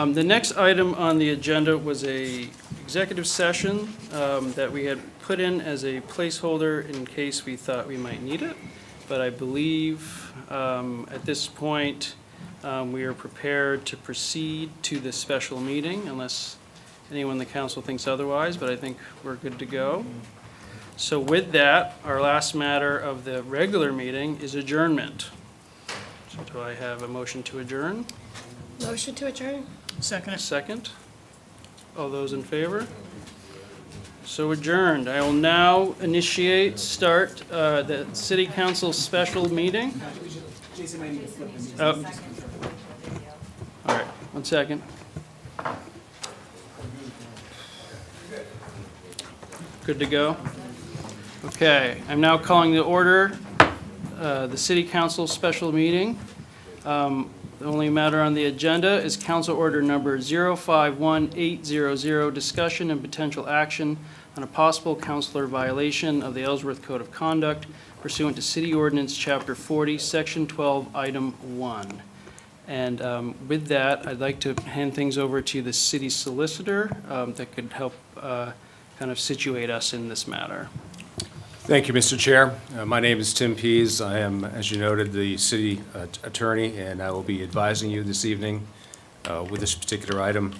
The next item on the agenda was a executive session that we had put in as a placeholder in case we thought we might need it. But I believe at this point, we are prepared to proceed to the special meeting unless anyone in the council thinks otherwise, but I think we're good to go. So with that, our last matter of the regular meeting is adjournment. So do I have a motion to adjourn? Motion to adjourn? A second. All those in favor? So adjourned. I will now start the city council special meeting. Oh. All right, 1 second. Good to go? Okay, I'm now calling to order the city council special meeting. The only matter on the agenda is council order number 051800, discussion and potential action on a possible councilor violation of the Ellsworth Code of Conduct pursuant to City Ordinance Chapter 40, Section 12, Item 1. And with that, I'd like to hand things over to the city solicitor that could help kind of situate us in this matter. Thank you, Mr. Chair. My name is Tim Pease. I am, as you noted, the city attorney, and I will be advising you this evening with this particular item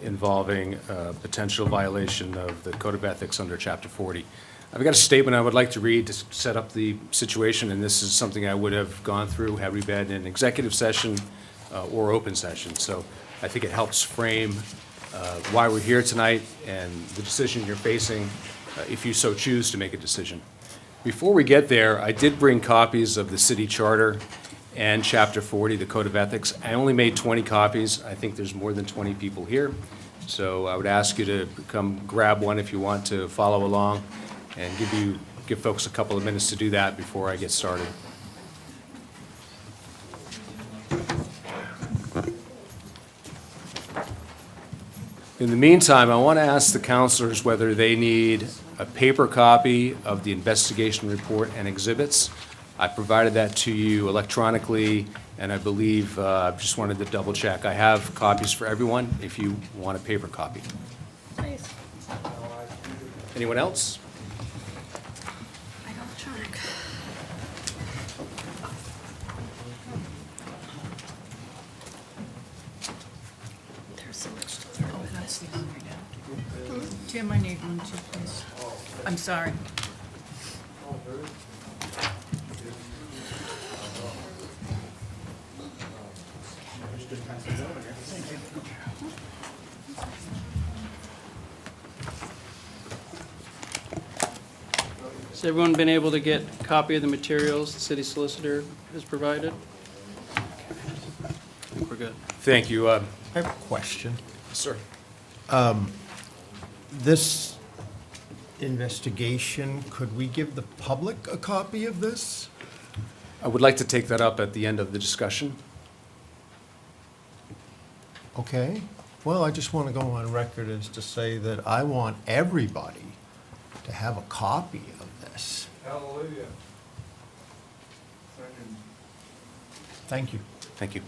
involving potential violation of the Code of Ethics under Chapter 40. I've got a statement I would like to read to set up the situation, and this is something I would have gone through had we been in executive session or open session. So I think it helps frame why we're here tonight and the decision you're facing if you so choose to make a decision. Before we get there, I did bring copies of the city charter and Chapter 40, the Code of Ethics. I only made 20 copies. I think there's more than 20 people here. So I would ask you to come grab one if you want to follow along and give folks a couple of minutes to do that before I get started. In the meantime, I want to ask the councilors whether they need a paper copy of the investigation report and exhibits. I provided that to you electronically, and I believe, just wanted to double check. I have copies for everyone if you want a paper copy. Please. Anyone else? I got electronic. There's so much to learn. Oh, that's the other now. Tim, I need one too, please. I'm sorry. Has everyone been able to get a copy of the materials the city solicitor has provided? I think we're good. Thank you. I have a question. Sir. This investigation, could we give the public a copy of this? I would like to take that up at the end of the discussion. Okay. Well, I just want to go on record as to say that I want everybody to have a copy of this. Hallelujah. Second. Thank you. Thank you.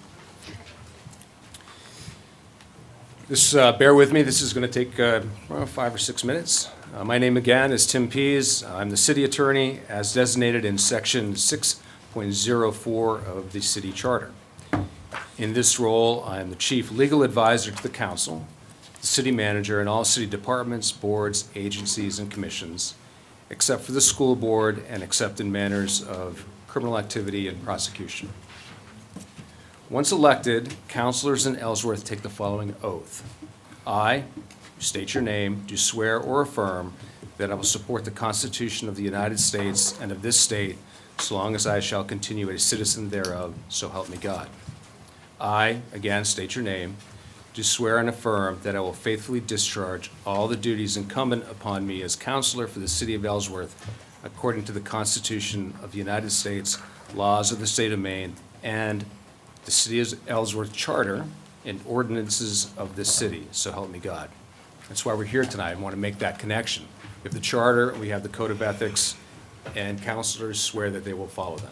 This, bear with me, this is going to take 5 or 6 minutes. My name again is Tim Pease. I'm the city attorney as designated in section 6.04 of the city charter. In this role, I am the chief legal advisor to the council, the city manager, and all city departments, boards, agencies, and commissions, except for the school board and except in matters of criminal activity and prosecution. Once elected, councilors in Ellsworth take the following oath. I, state your name, do swear or affirm that I will support the Constitution of the United States and of this state so long as I shall continue a citizen thereof, so help me God. I, again, state your name, do swear and affirm that I will faithfully discharge all the duties incumbent upon me as counselor for the city of Ellsworth according to the Constitution of the United States, laws of the state of Maine, and the city of Ellsworth charter and ordinances of this city, so help me God. That's why we're here tonight. I want to make that connection. We have the charter, we have the code of ethics, and councilors swear that they will follow them.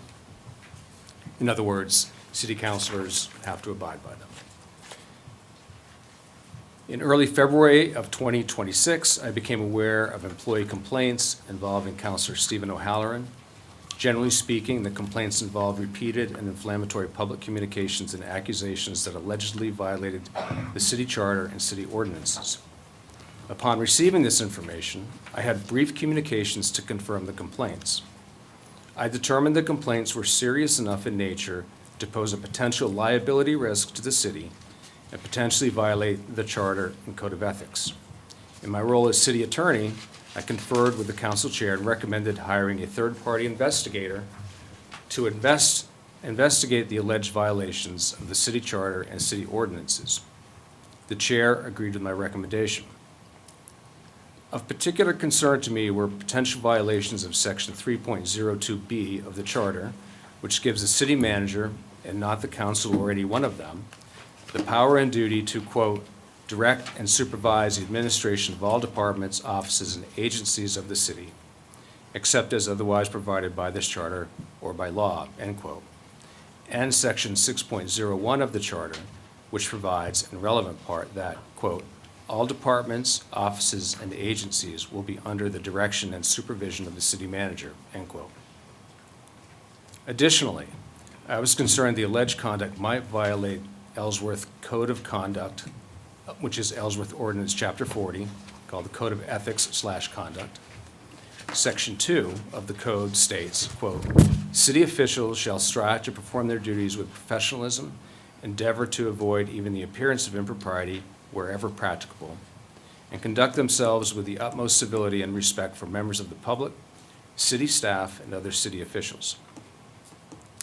In other words, city councilors have to abide by them. In early February of 2026, I became aware of employee complaints involving Counselor Stephen O'Halloran. Generally speaking, the complaints involved repeated and inflammatory public communications and accusations that allegedly violated the city charter and city ordinances. Upon receiving this information, I had brief communications to confirm the complaints. I determined the complaints were serious enough in nature to pose a potential liability risk to the city and potentially violate the charter and code of ethics. In my role as city attorney, I conferred with the council chair and recommended hiring a third-party investigator to investigate the alleged violations of the city charter and city ordinances. The chair agreed with my recommendation. Of particular concern to me were potential violations of Section 3.02B of the charter, which gives the city manager, and not the council or any one of them, the power and duty to, quote, direct and supervise the administration of all departments, offices, and agencies of the city, except as otherwise provided by this charter or by law, end quote. And Section 6.01 of the charter, which provides, in relevant part, that, quote, all departments, offices, and agencies will be under the direction and supervision of the city manager, end quote. Additionally, I was concerned the alleged conduct might violate Ellsworth Code of Conduct, which is Ellsworth Ordinance Chapter 40, called the Code of Ethics/Conduct. Section 2 of the code states, quote, city officials shall strive to perform their duties with professionalism, endeavor to avoid even the appearance of impropriety wherever practicable, and conduct themselves with the utmost civility and respect for members of the public, city staff, and other city officials.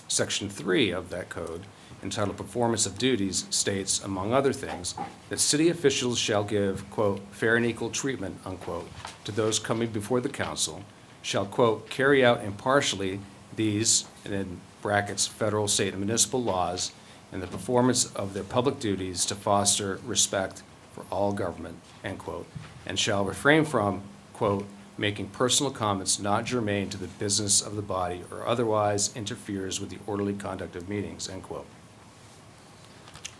Section 3 of that code, entitled Performance of Duties, states, among other things, that city officials shall give, quote, fair and equal treatment, unquote, to those coming before the council, shall, quote, carry out impartially these, and in brackets, federal, state, and municipal laws, and the performance of their public duties to foster respect for all government, end quote, and shall refrain from, quote, making personal comments not germane to the business of the body or otherwise interferes with the orderly conduct of meetings, end quote.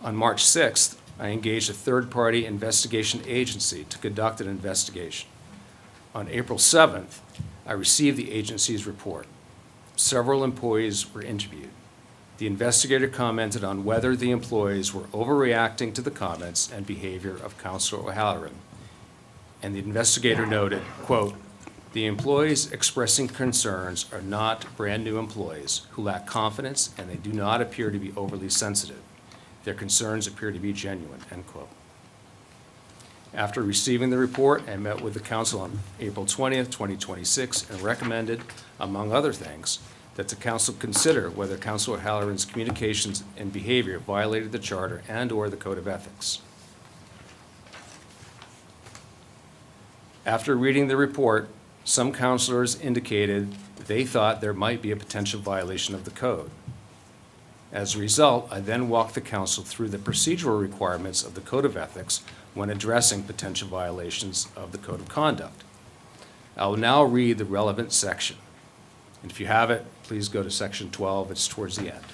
On March 6th, I engaged a third-party investigation agency to conduct an investigation. On April 7th, I received the agency's report. Several employees were interviewed. The investigator commented on whether the employees were overreacting to the comments and behavior of Counselor O'Halloran. And the investigator noted, quote, the employees expressing concerns are not brand-new employees who lack confidence, and they do not appear to be overly sensitive. Their concerns appear to be genuine, end quote. After receiving the report, I met with the council on April 20th, 2026, and recommended, among other things, that the council consider whether Counselor O'Halloran's communications and behavior violated the charter and/or the code of ethics. After reading the report, some councilors indicated they thought there might be a potential violation of the code. As a result, I then walked the council through the procedural requirements of the Code of Ethics when addressing potential violations of the Code of Conduct. I will now read the relevant section. And if you have it, please go to Section 12. It's towards the end.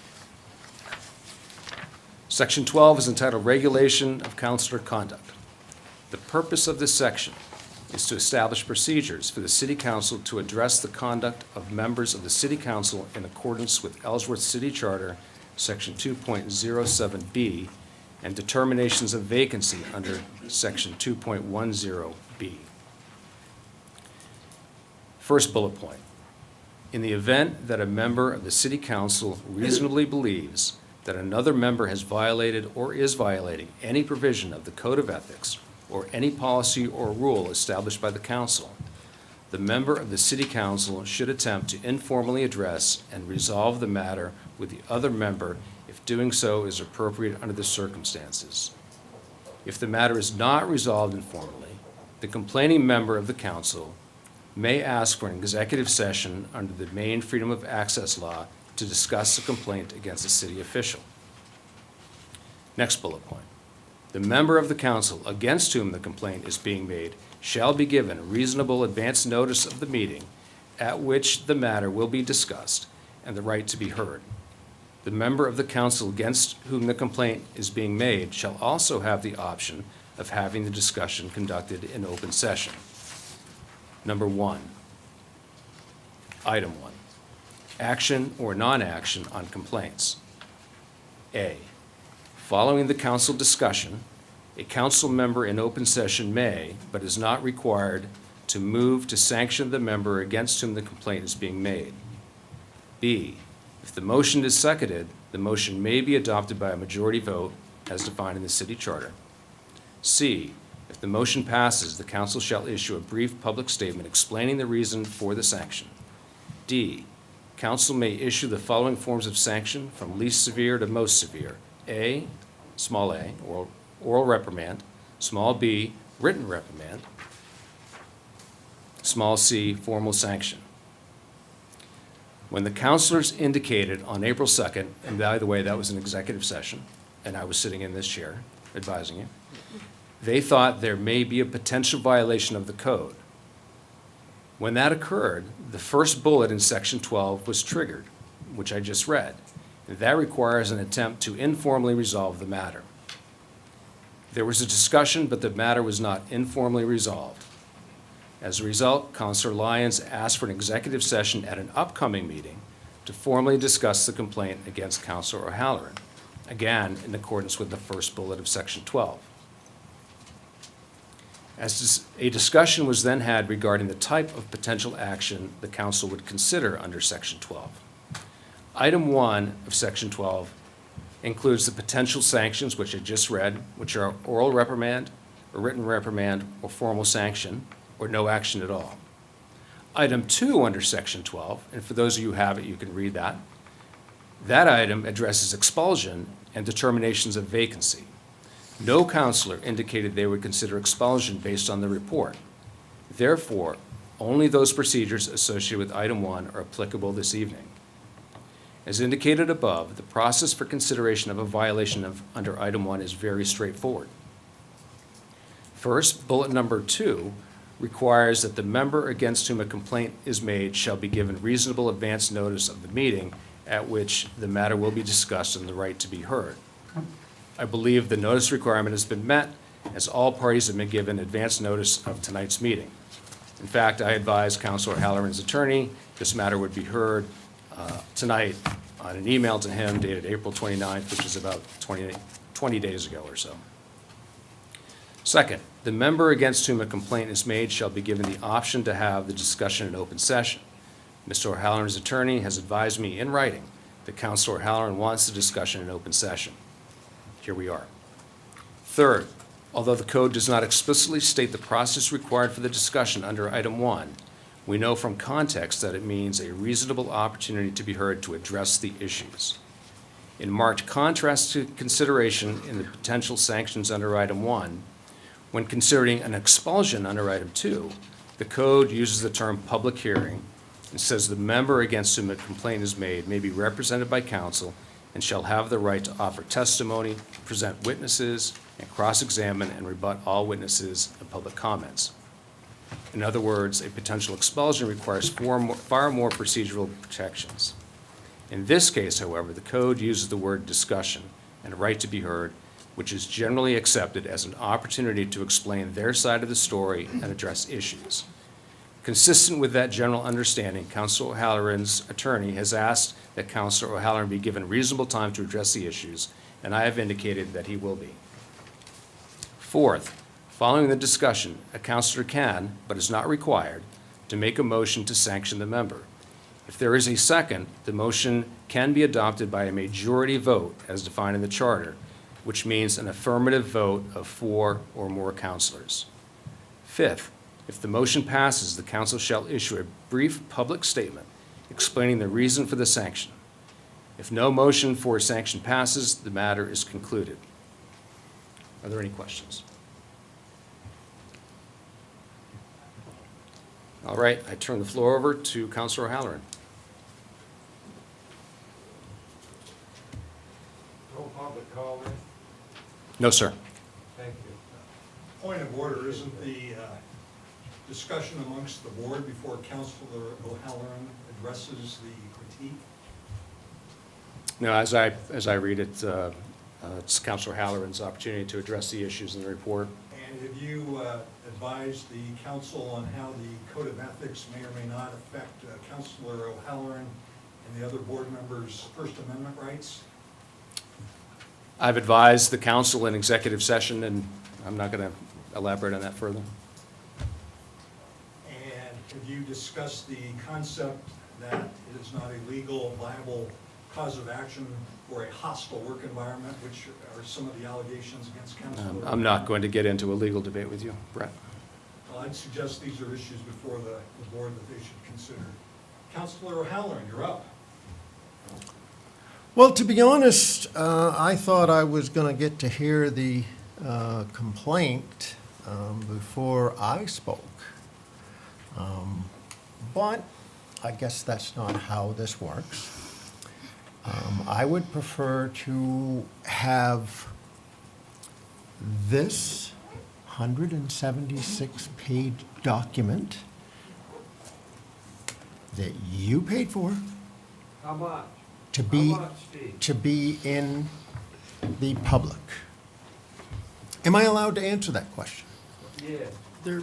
Section 12 is entitled Regulation of Councilor Conduct. The purpose of this section is to establish procedures for the City Council to address the conduct of members of the City Council in accordance with Ellsworth City Charter, Section 2.07B, and determinations of vacancy under Section 2.10B. First bullet point. In the event that a member of the City Council reasonably believes that another member has violated or is violating any provision of the Code of Ethics or any policy or rule established by the Council, the member of the City Council should attempt to informally address and resolve the matter with the other member if doing so is appropriate under the circumstances. If the matter is not resolved informally, the complaining member of the Council may ask for an executive session under the Maine Freedom of Access Law to discuss a complaint against a city official. Next bullet point. The member of the council against whom the complaint is being made shall be given reasonable advance notice of the meeting at which the matter will be discussed and the right to be heard. The member of the council against whom the complaint is being made shall also have the option of having the discussion conducted in open session. Number 1. Item 1. Action or non-action on complaints. A. Following the council discussion, a council member in open session may, but is not required, to move to sanction the member against whom the complaint is being made. B. If the motion is seconded, the motion may be adopted by a majority vote as defined in the city charter. C. If the motion passes, the council shall issue a brief public statement explaining the reason for the sanction. D. Council may issue the following forms of sanction from least severe to most severe. A, small a, oral reprimand. Small b, written reprimand. Small c, formal sanction. When the councilors indicated on April 2nd, and by the way, that was an executive session, and I was sitting in this chair advising you, they thought there may be a potential violation of the code. When that occurred, the first bullet in Section 12 was triggered, which I just read. That requires an attempt to informally resolve the matter. There was a discussion, but the matter was not informally resolved. As a result, Councilor Lyons asked for an executive session at an upcoming meeting to formally discuss the complaint against Councilor O'Halloran, again in accordance with the first bullet of Section 12. A discussion was then had regarding the type of potential action the council would consider under Section 12. Item 1 of Section 12 includes the potential sanctions, which I just read, which are oral reprimand, or written reprimand, or formal sanction, or no action at all. Item 2 under Section 12, and for those of you who have it, you can read that. That item addresses expulsion and determinations of vacancy. No counselor indicated they would consider expulsion based on the report. Therefore, only those procedures associated with Item 1 are applicable this evening. As indicated above, the process for consideration of a violation under Item 1 is very straightforward. First, bullet number 2 requires that the member against whom a complaint is made shall be given reasonable advance notice of the meeting at which the matter will be discussed and the right to be heard. I believe the notice requirement has been met, as all parties have been given advance notice of tonight's meeting. In fact, I advised Councilor Halloran's attorney this matter would be heard tonight on an email to him dated April 29th, which is about 20 days ago or so. Second, the member against whom a complaint is made shall be given the option to have the discussion in open session. Mr. O'Halloran's attorney has advised me in writing that Councilor O'Halloran wants the discussion in open session. Here we are. Third, although the code does not explicitly state the process required for the discussion under Item 1, we know from context that it means a reasonable opportunity to be heard to address the issues. In marked contrast to consideration in the potential sanctions under Item 1, when considering an expulsion under Item 2, the code uses the term public hearing and says the member against whom a complaint is made may be represented by counsel and shall have the right to offer testimony, present witnesses, and cross-examine and rebut all witnesses and public comments. In other words, a potential expulsion requires far more procedural protections. In this case, however, the code uses the word discussion and a right to be heard, which is generally accepted as an opportunity to explain their side of the story and address issues. Consistent with that general understanding, Councilor O'Halloran's attorney has asked that Councilor O'Halloran be given reasonable time to address the issues, and I have indicated that he will be. Fourth, following the discussion, a councilor can, but is not required, to make a motion to sanction the member. If there is a second, the motion can be adopted by a majority vote as defined in the charter, which means an affirmative vote of 4 or more councilors. Fifth, if the motion passes, the council shall issue a brief public statement explaining the reason for the sanction. If no motion for sanction passes, the matter is concluded. Are there any questions? All right, I turn the floor over to Councilor O'Halloran. No public call in? No, sir. Thank you. Point of order, isn't the discussion amongst the board before Councilor O'Halloran addresses the critique? No, as I read it, it's Councilor Halloran's opportunity to address the issues in the report, And have you advised the council on how the code of ethics may or may not affect Councilor O'Halloran and the other board members' First Amendment rights? I've advised the council in executive session, and I'm not going to elaborate on that further. And have you discussed the concept that it is not a legal, viable cause of action for a hostile work environment, which are some of the allegations against Councilor? I'm not going to get into a legal debate with you, Brett. Well, I'd suggest these are issues before the board that they should consider. Councilor O'Halloran, you're up. Well, to be honest, I thought I was going to get to hear the complaint before I spoke. But I guess that's not how this works. I would prefer to have this 176-page document that you paid for How much? to be, How much, Steve? to be in the public. Am I allowed to answer that question? Yes, There,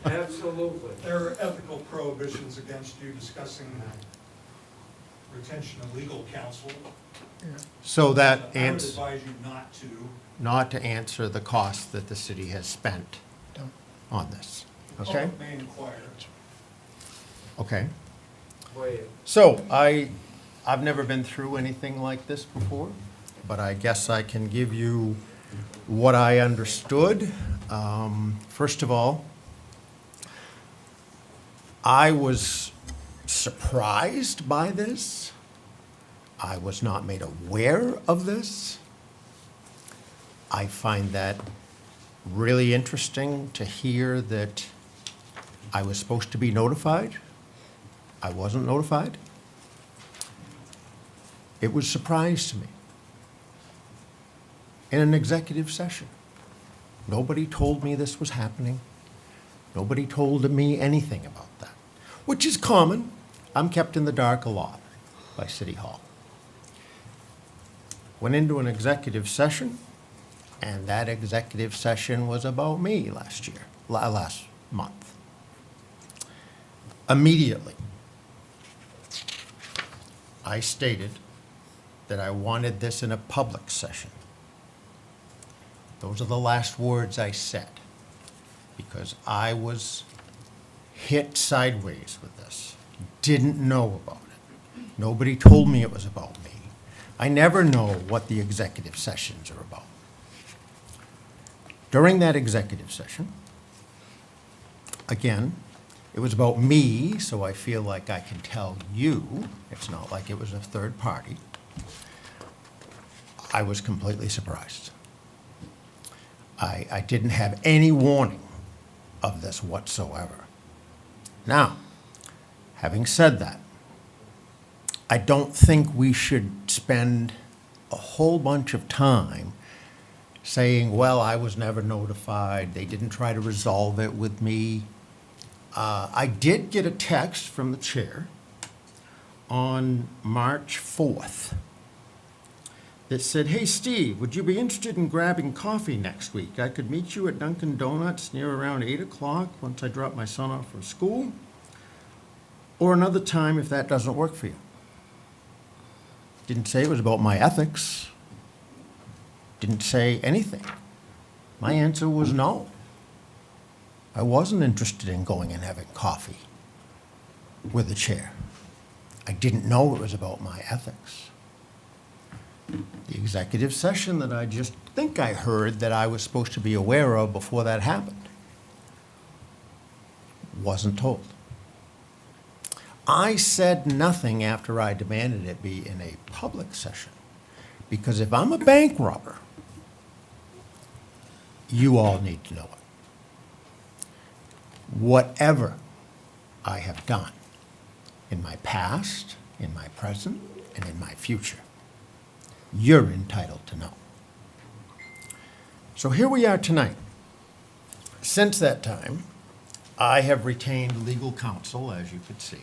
absolutely. There are ethical prohibitions against you discussing retention of legal counsel. So that I would answers, advise you not to. not to answer the cost that the city has spent on this, okay? Public may inquire. Okay. Wait, So I've never been through anything like this before, but I guess I can give you what I understood. First of all, I was surprised by this. I was not made aware of this. I find that really interesting to hear that I was supposed to be notified. I wasn't notified. It was a surprise to me. In an executive session. Nobody told me this was happening. Nobody told me anything about that, which is common. I'm kept in the dark a lot by City Hall. Went into an executive session, and that executive session was about me last month. Immediately, I stated that I wanted this in a public session. Those are the last words I said, because I was hit sideways with this. Didn't know about it. Nobody told me it was about me. I never know what the executive sessions are about. During that executive session, again, it was about me, so I feel like I can tell you. It's not like it was a third party. I was completely surprised. I didn't have any warning of this whatsoever. Now, having said that, I don't think we should spend a whole bunch of time saying, well, I was never notified, they didn't try to resolve it with me. I did get a text from the chair on March 4th that said, hey, Steve, would you be interested in grabbing coffee next week? I could meet you at Dunkin' Donuts near around 8 o'clock once I drop my son off from school, or another time if that doesn't work for you. Didn't say it was about my ethics. Didn't say anything. My answer was no. I wasn't interested in going and having coffee with the chair. I didn't know it was about my ethics. The executive session that I just think I heard that I was supposed to be aware of before that happened wasn't told. I said nothing after I demanded it be in a public session, because if I'm a bank robber, you all need to know it. Whatever I have done in my past, in my present, and in my future, you're entitled to know. So here we are tonight. Since that time, I have retained legal counsel, as you could see.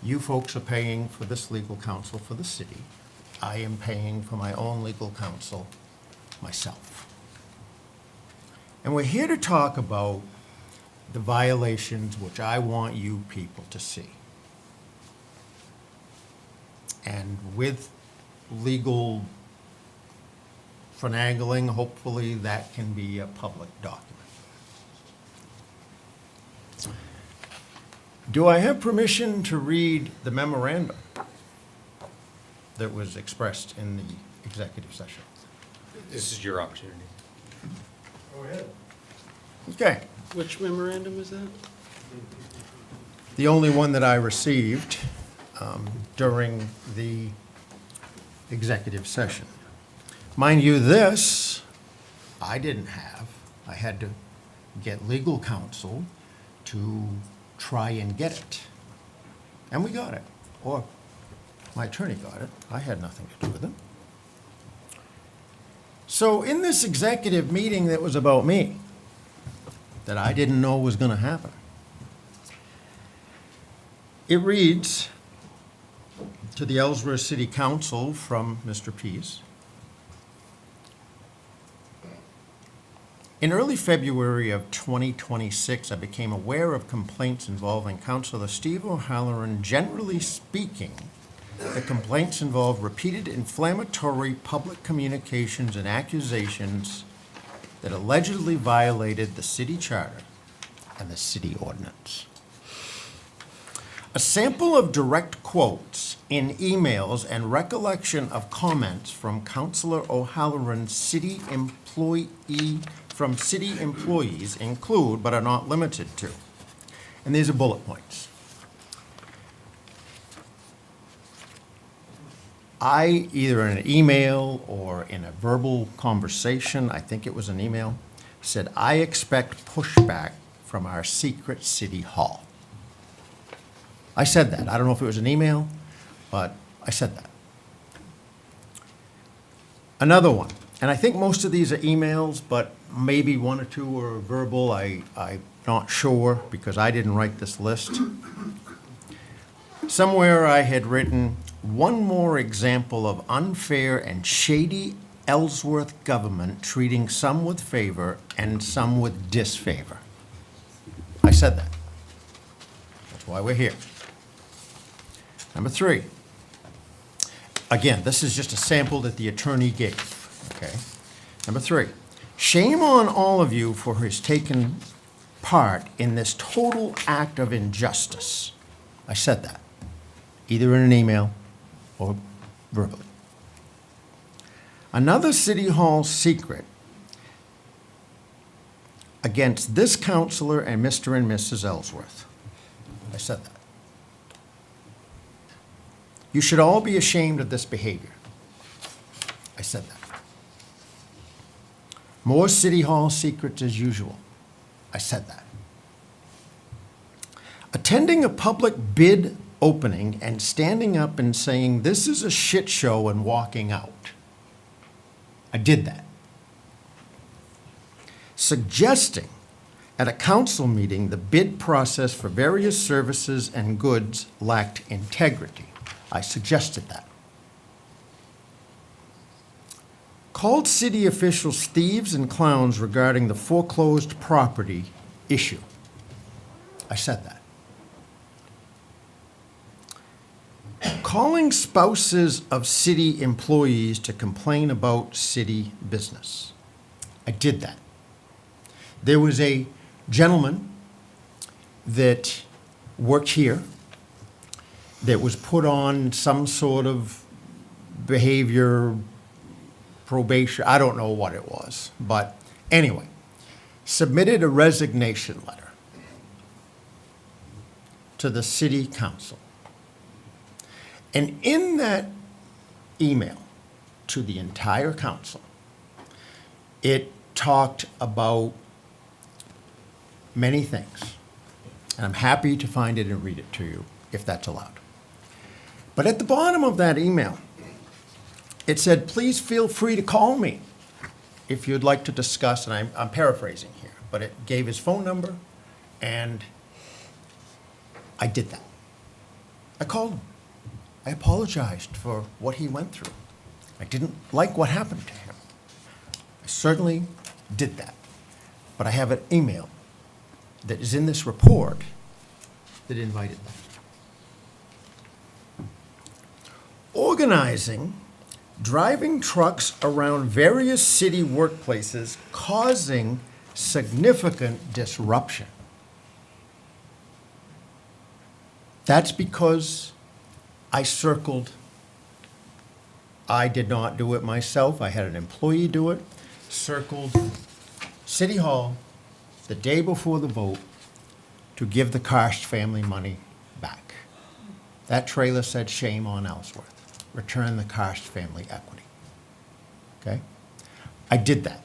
You folks are paying for this legal counsel for the city. I am paying for my own legal counsel myself. And we're here to talk about the violations which I want you people to see. And with legal finagling, hopefully that can be a public document. Do I have permission to read the memorandum that was expressed in the executive session? This is your opportunity. Go ahead. Okay. Which memorandum is that? The only one that I received during the executive session. Mind you, this, I didn't have. I had to get legal counsel to try and get it. And we got it. Or my attorney got it. I had nothing to do with it. So in this executive meeting that was about me, that I didn't know was going to happen, it reads to the Ellsworth City Council from Mr. Pease. In early February of 2026, I became aware of complaints involving Councilor Steve O'Halloran. Generally speaking, the complaints involve repeated inflammatory public communications and accusations that allegedly violated the city charter and the city ordinance. A sample of direct quotes in emails and recollection of comments from Councilor O'Halloran's city employees include, but are not limited to, and these are bullet points. I, either in an email or in a verbal conversation, I think it was an email, said, I expect pushback from our secret city hall. I said that. I don't know if it was an email, but I said that. Another one, and I think most of these are emails, but maybe one or two are verbal. I'm not sure because I didn't write this list. Somewhere I had written, one more example of unfair and shady Ellsworth government treating some with favor and some with disfavor. I said that. That's why we're here. Number 3. Again, this is just a sample that the attorney gave, okay? Number 3. Shame on all of you for his taken part in this total act of injustice. I said that, either in an email or verbally. Another City Hall secret against this councilor and Mr. and Mrs. Ellsworth. I said that. You should all be ashamed of this behavior. I said that. More City Hall secrets as usual. I said that. Attending a public bid opening and standing up and saying, this is a shit show, and walking out. I did that. Suggesting at a council meeting the bid process for various services and goods lacked integrity. I suggested that. Called city officials thieves and clowns regarding the foreclosed property issue. I said that. Calling spouses of city employees to complain about city business. I did that. There was a gentleman that worked here that was put on some sort of behavior probation. I don't know what it was, but anyway, submitted a resignation letter to the city council. And in that email to the entire council, it talked about many things. And I'm happy to find it and read it to you, if that's allowed. But at the bottom of that email, it said, please feel free to call me if you'd like to discuss, and I'm paraphrasing here, but it gave his phone number, and I did that. I called him. I apologized for what he went through. I didn't like what happened to him. I certainly did that. but I have an email that is in this report that invited them. Organizing driving trucks around various city workplaces causing significant disruption. That's because I circled, I did not do it myself, I had an employee do it, circled City Hall the day before the vote to give the Karst family money back. That trailer said, "Shame on Ellsworth. Return the Karst family equity." Okay? I did that.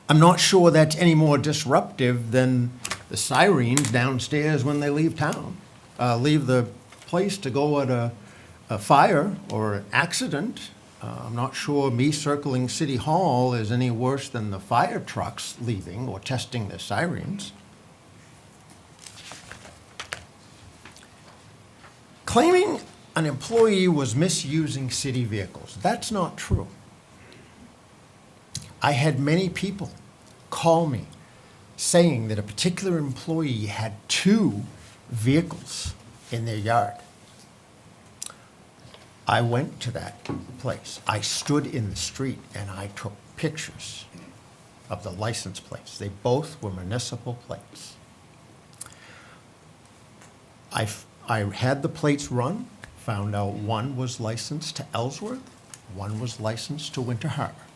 I'm not sure that's any more disruptive than the sirens downstairs when they leave town, leave the place to go at a fire or an accident. I'm not sure me circling City Hall is any worse than the fire trucks leaving or testing their sirens. Claiming an employee was misusing city vehicles, that's not true. I had many people call me saying that a particular employee had 2 vehicles in their yard. I went to that place. I stood in the street and I took pictures of the license plates. They both were municipal plates. I had the plates run, found out one was licensed to Ellsworth, one was licensed to Winter Harbor.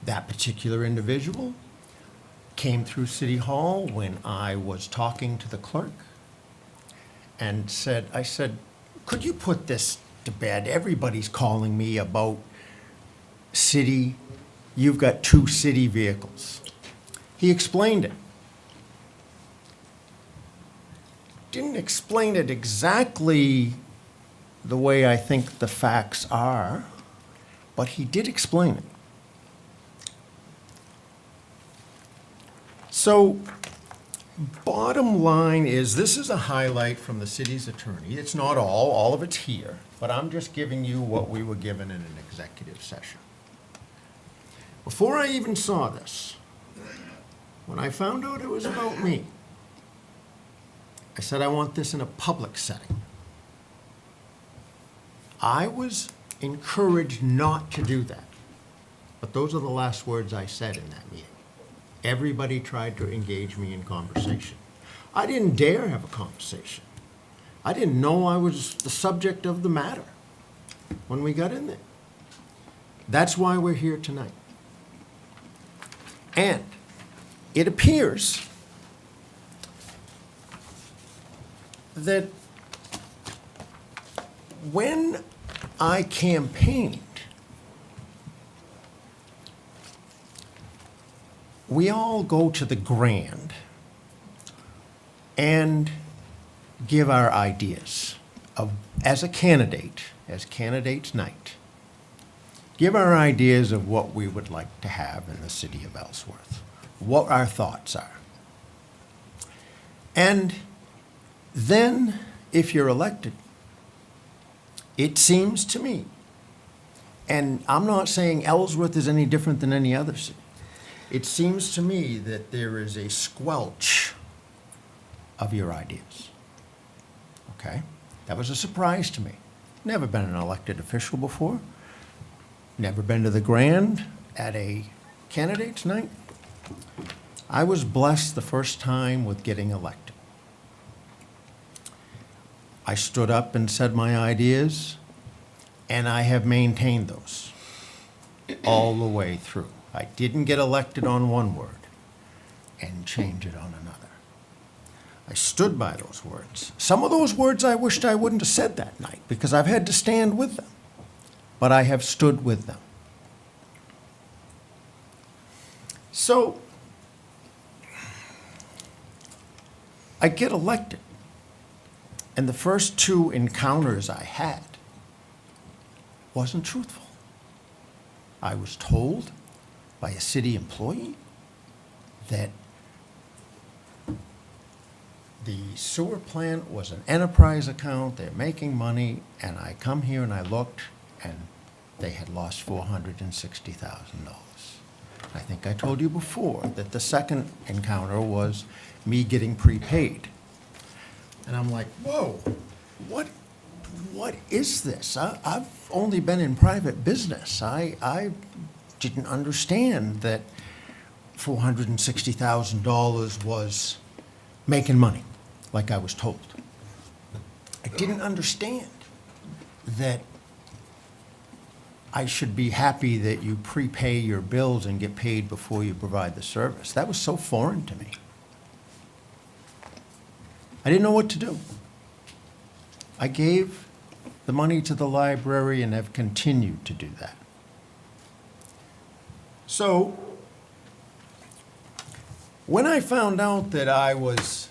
That particular individual came through City Hall when I was talking to the clerk and I said, "Could you put this to bed? Everybody's calling me about city, you've got 2 city vehicles." He explained it. Didn't explain it exactly the way I think the facts are, but he did explain it. So, bottom line is, this is a highlight from the city's attorney. It's not all of it's here, but I'm just giving you what we were given in an executive session. Before I even saw this, when I found out it was about me, I said, I want this in a public setting. I was encouraged not to do that, but those are the last words I said in that meeting. Everybody tried to engage me in conversation. I didn't dare have a conversation. I didn't know I was the subject of the matter when we got in there. That's why we're here tonight. And it appears that when I campaigned, we all go to the Grand and give our ideas of, as a candidate, as candidates night, give our ideas of what we would like to have in the city of Ellsworth, what our thoughts are. And then, if you're elected, it seems to me, and I'm not saying Ellsworth is any different than any other city, it seems to me that there is a squelch of your ideas. Okay? That was a surprise to me. Never been an elected official before. Never been to the Grand at a candidate's night. I was blessed the first time with getting elected. I stood up and said my ideas, and I have maintained those all the way through. I didn't get elected on one word and change it on another. I stood by those words. Some of those words I wished I wouldn't have said that night because I've had to stand with them, but I have stood with them. So, I get elected, and the first 2 encounters I had wasn't truthful. I was told by a city employee that the sewer plant was an enterprise account, they're making money, and I come here and I looked, and they had lost $460,000. I think I told you before that the second encounter was me getting prepaid. And I'm like, whoa, what is this? I've only been in private business. I didn't understand that $460,000 was making money, like I was told. I didn't understand that I should be happy that you prepay your bills and get paid before you provide the service. That was so foreign to me. I didn't know what to do. I gave the money to the library and have continued to do that. So, when I found out that I was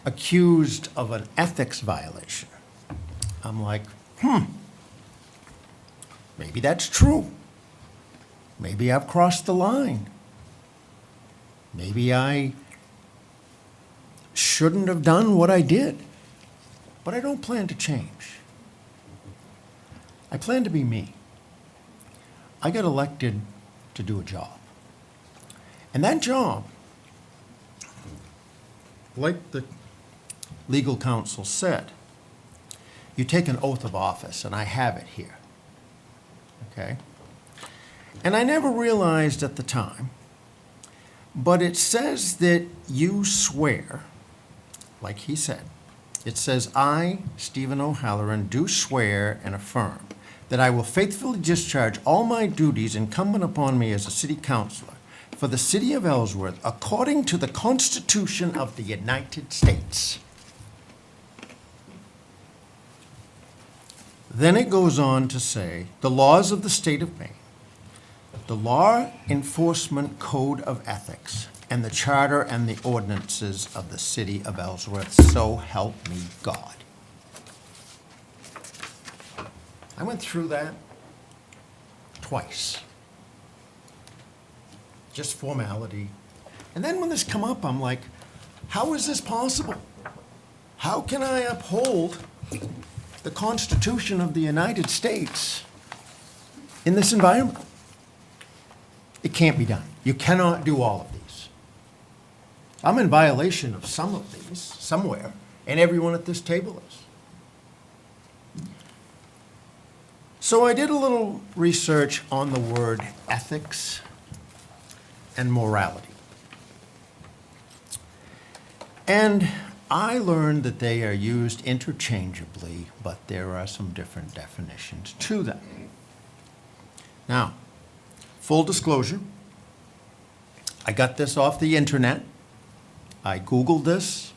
accused of an ethics violation, I'm like, maybe that's true. Maybe I've crossed the line. Maybe I shouldn't have done what I did. But I don't plan to change. I plan to be me. I got elected to do a job. And that job, like the legal counsel said, you take an oath of office, and I have it here. Okay? And I never realized at the time, but it says that you swear, like he said, it says, I, Stephen O'Halloran, do swear and affirm that I will faithfully discharge all my duties incumbent upon me as a city councilor for the city of Ellsworth according to the Constitution of the United States. Then it goes on to say, the laws of the state of Maine, the Law Enforcement Code of Ethics, and the charter and the ordinances of the city of Ellsworth, so help me God. I went through that twice. Just formality. And then when this come up, I'm like, how is this possible? How can I uphold the Constitution of the United States in this environment? It can't be done. You cannot do all of these. I'm in violation of some of these, somewhere, and everyone at this table is. So I did a little research on the word ethics and morality. And I learned that they are used interchangeably, but there are some different definitions to them. Now, full disclosure, I got this off the internet. I Googled this,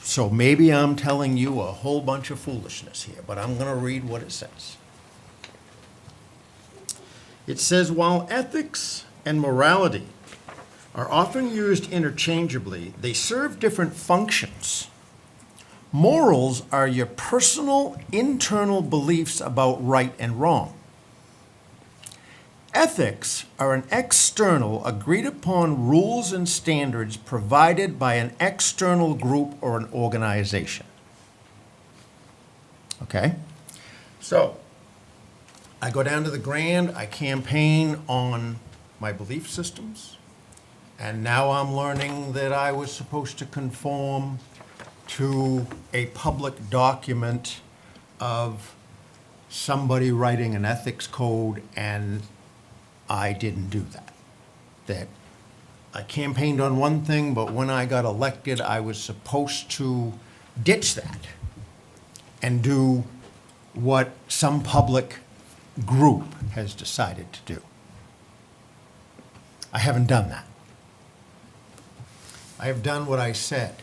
so maybe I'm telling you a whole bunch of foolishness here, but I'm going to read what it says. It says, while ethics and morality are often used interchangeably, they serve different functions. Morals are your personal internal beliefs about right and wrong. Ethics are an external, agreed-upon rules and standards provided by an external group or an organization. Okay? So, I go down to the Grand, I campaign on my belief systems, and now I'm learning that I was supposed to conform to a public document of somebody writing an ethics code, and I didn't do that. That I campaigned on one thing, but when I got elected, I was supposed to ditch that and do what some public group has decided to do. I haven't done that. I have done what I said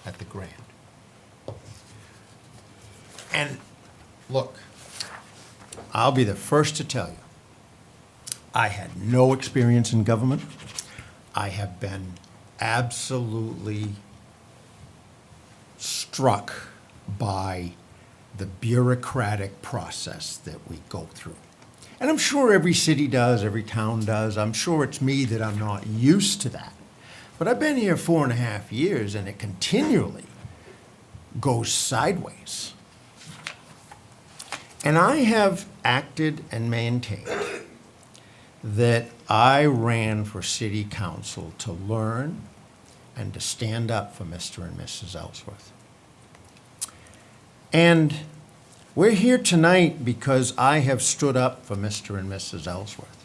at the Grand. And look, I'll be the first to tell you, I had no experience in government. I have been absolutely struck by the bureaucratic process that we go through. And I'm sure every city does, every town does. I'm sure it's me that I'm not used to that. But I've been here 4.5 years, and it continually goes sideways. And I have acted and maintained that I ran for city council to learn and to stand up for Mr. and Mrs. Ellsworth. And we're here tonight because I have stood up for Mr. and Mrs. Ellsworth.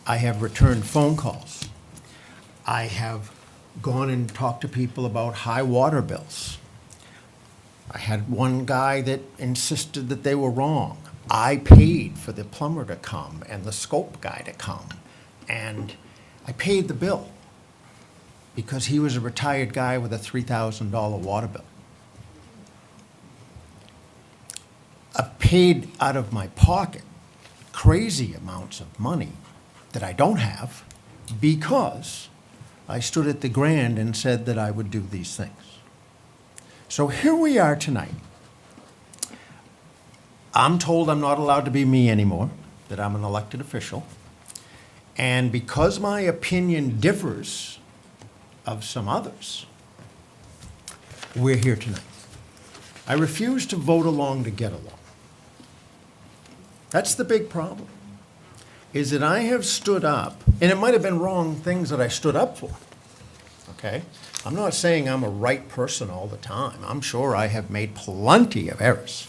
I have returned phone calls. I have gone and talked to people about high water bills. I had one guy that insisted that they were wrong. I paid for the plumber to come and the scope guy to come, and I paid the bill because he was a retired guy with a $3,000 water bill. I've paid out of my pocket crazy amounts of money that I don't have because I stood at the Grand and said that I would do these things. So here we are tonight. I'm told I'm not allowed to be me anymore, that I'm an elected official. And because my opinion differs of some others, we're here tonight. I refuse to vote along to get along. That's the big problem, is that I have stood up, and it might have been wrong things that I stood up for, okay? I'm not saying I'm a right person all the time. I'm sure I have made plenty of errors.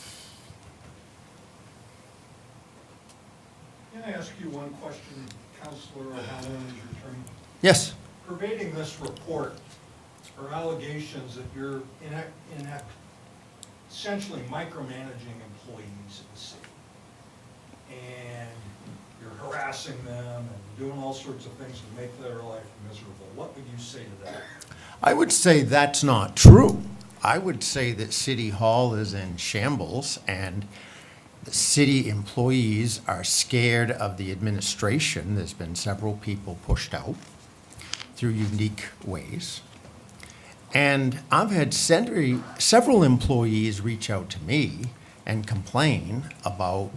Can I ask you one question, Counselor O'Halloran, as your attorney? Yes. Pervading this report are allegations that you're essentially micromanaging employees in the city. And you're harassing them and doing all sorts of things to make their life miserable. What would you say to that? I would say that's not true. I would say that City Hall is in shambles and the city employees are scared of the administration. There's been several people pushed out through unique ways. And I've had several employees reach out to me and complain about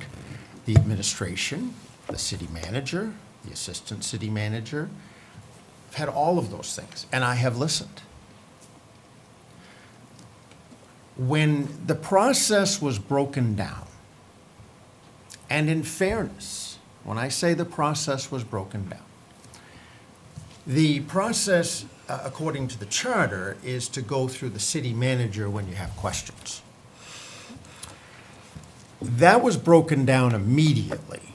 the administration, the city manager, the assistant city manager. I've had all of those things, and I have listened. When the process was broken down, and in fairness, when I say the process was broken down, the process, according to the charter, is to go through the city manager when you have questions. That was broken down immediately.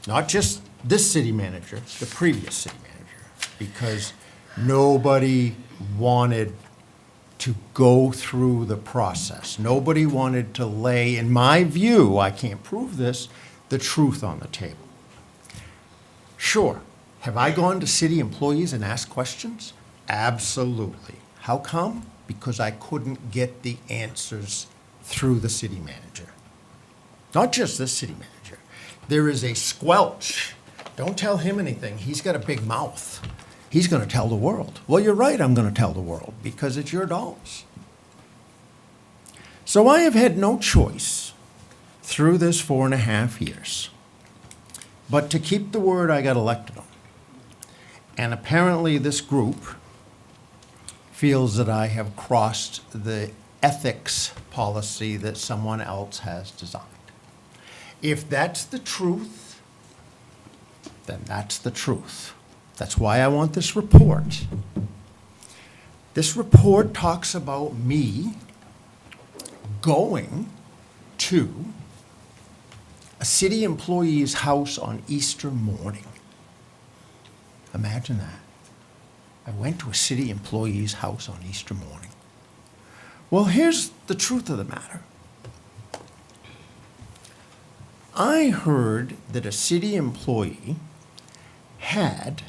Not just this city manager, the previous city manager, because nobody wanted to go through the process. Nobody wanted to lay, in my view, I can't prove this, the truth on the table. Sure, have I gone to city employees and asked questions? Absolutely. How come? Because I couldn't get the answers through the city manager. Not just this city manager. There is a squelch. Don't tell him anything. He's got a big mouth. He's going to tell the world. Well, you're right, I'm going to tell the world because it's your dollars. So I have had no choice through this 4.5 years but to keep the word I got elected on. And apparently this group feels that I have crossed the ethics policy that someone else has designed. If that's the truth, then that's the truth. That's why I want this report. This report talks about me going to a city employee's house on Easter morning. Imagine that. I went to a city employee's house on Easter morning. Well, here's the truth of the matter. I heard that a city employee had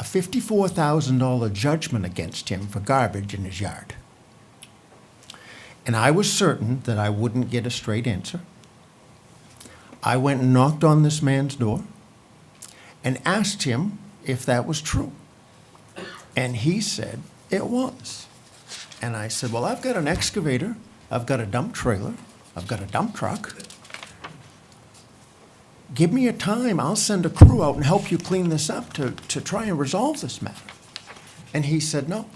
a $54,000 judgment against him for garbage in his yard. And I was certain that I wouldn't get a straight answer. I went and knocked on this man's door and asked him if that was true. And he said it was. And I said, well, I've got an excavator, I've got a dump trailer, I've got a dump truck. Give me a time, I'll send a crew out and help you clean this up to try and resolve this matter. And he said, no.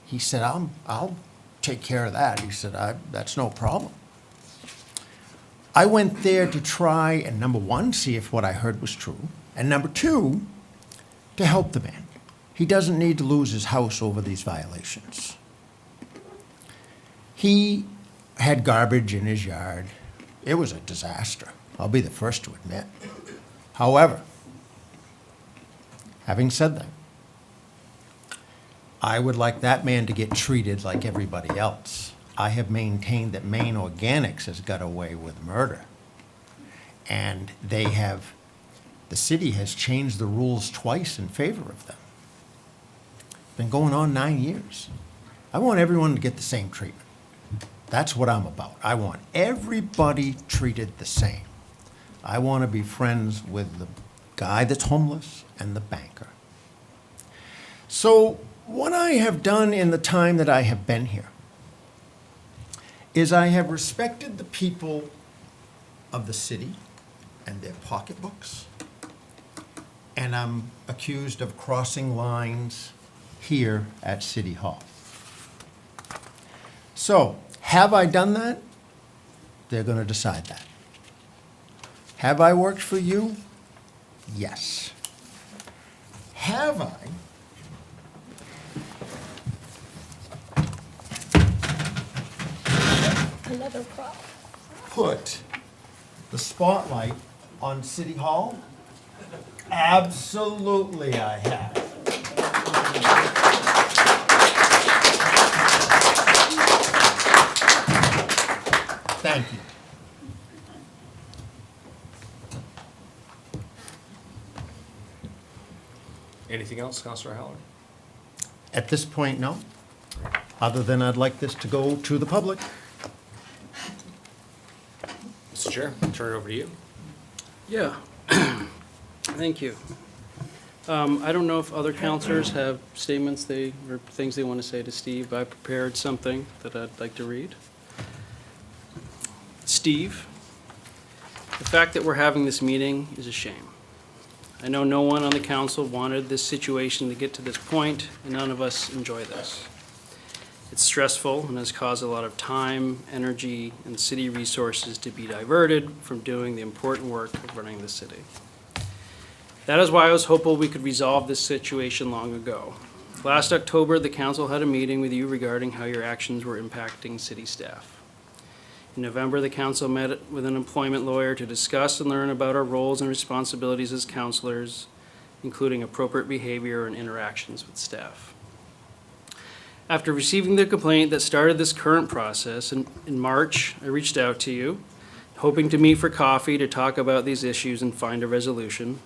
He said, I'll take care of that. He said, that's no problem. I went there to try and, number one, see if what I heard was true. And number two, to help the man. He doesn't need to lose his house over these violations. He had garbage in his yard. It was a disaster. I'll be the first to admit. However, having said that, I would like that man to get treated like everybody else. I have maintained that Maine Organics has got away with murder. And the city has changed the rules twice in favor of them. Been going on 9 years. I want everyone to get the same treatment. That's what I'm about. I want everybody treated the same. I want to be friends with the guy that's homeless and the banker. So what I have done in the time that I have been here is I have respected the people of the city and their pocketbooks, and I'm accused of crossing lines here at City Hall. So, have I done that? They're going to decide that. Have I worked for you? Yes. Have I Another prop. put the spotlight on City Hall? Absolutely I have. Thank you. Anything else, Councilor Howard? At this point, no. Other than I'd like this to go to the public. Mr. Chair, turn it over to you. Yeah, thank you. I don't know if other counselors have statements or things they want to say to Steve. I prepared something that I'd like to read. Steve, the fact that we're having this meeting is a shame. I know no one on the council wanted this situation to get to this point, and none of us enjoy this. It's stressful and has caused a lot of time, energy, and city resources to be diverted from doing the important work of running the city. That is why I was hopeful we could resolve this situation long ago. Last October, the council had a meeting with you regarding how your actions were impacting city staff. In November, the council met with an employment lawyer to discuss and learn about our roles and responsibilities as councilors, including appropriate behavior and interactions with staff. After receiving the complaint that started this current process, in March, I reached out to you, hoping to meet for coffee to talk about these issues and find a resolution,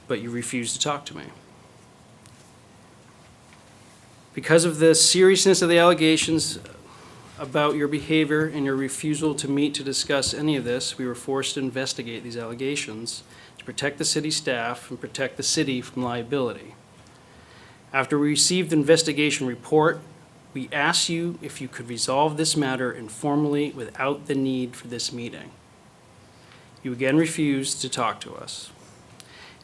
but you refused to talk to me. Because of the seriousness of the allegations about your behavior and your refusal to meet to discuss any of this, we were forced to investigate these allegations to protect the city staff and protect the city from liability. After we received the investigation report, we asked you if you could resolve this matter informally without the need for this meeting. You again refused to talk to us.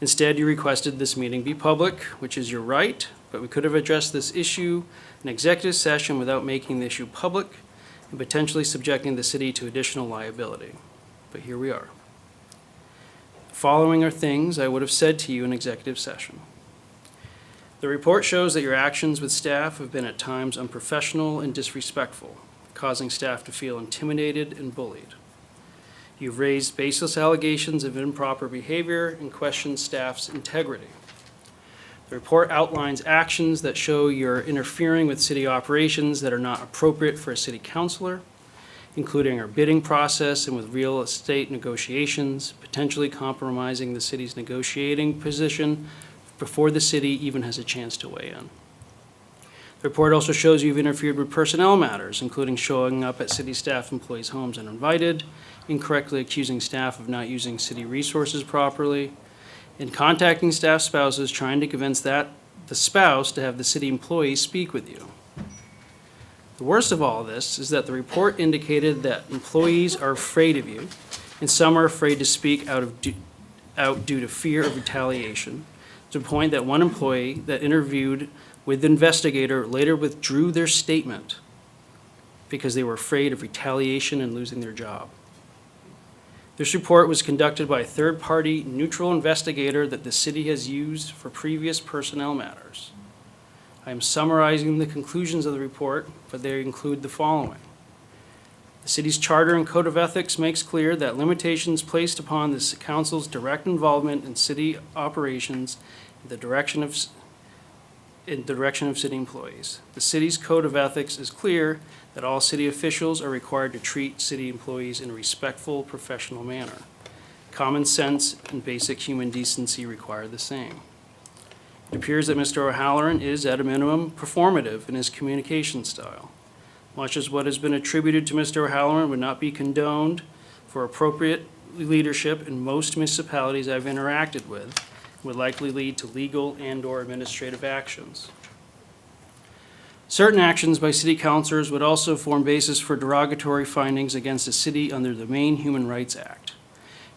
Instead, you requested this meeting be public, which is your right, but we could have addressed this issue in executive session without making the issue public and potentially subjecting the city to additional liability. But here we are. The following are things I would have said to you in executive session. The report shows that your actions with staff have been at times unprofessional and disrespectful, causing staff to feel intimidated and bullied. You've raised baseless allegations of improper behavior and questioned staff's integrity. The report outlines actions that show you're interfering with city operations that are not appropriate for a city councilor, including our bidding process and with real estate negotiations, potentially compromising the city's negotiating position before the city even has a chance to weigh in. The report also shows you've interfered with personnel matters, including showing up at city staff employees' homes uninvited, incorrectly accusing staff of not using city resources properly, and contacting staff spouses trying to convince the spouse to have the city employee speak with you. The worst of all this is that the report indicated that employees are afraid of you, and some are afraid to speak out due to fear of retaliation, to the point that one employee that interviewed with the investigator later withdrew their statement because they were afraid of retaliation and losing their job. This report was conducted by a third-party neutral investigator that the city has used for previous personnel matters. I am summarizing the conclusions of the report, but they include the following. The city's charter and code of ethics makes clear that limitations placed upon the council's direct involvement in city operations in the direction of city employees. The city's code of ethics is clear that all city officials are required to treat city employees in a respectful, professional manner. Common sense and basic human decency require the same. It appears that Mr. O'Halloran is, at a minimum, performative in his communication style. Much as what has been attributed to Mr. O'Halloran would not be condoned for appropriate leadership in most municipalities I've interacted with, would likely lead to legal and/or administrative actions. Certain actions by city councilors would also form basis for derogatory findings against the city under the Maine Human Rights Act.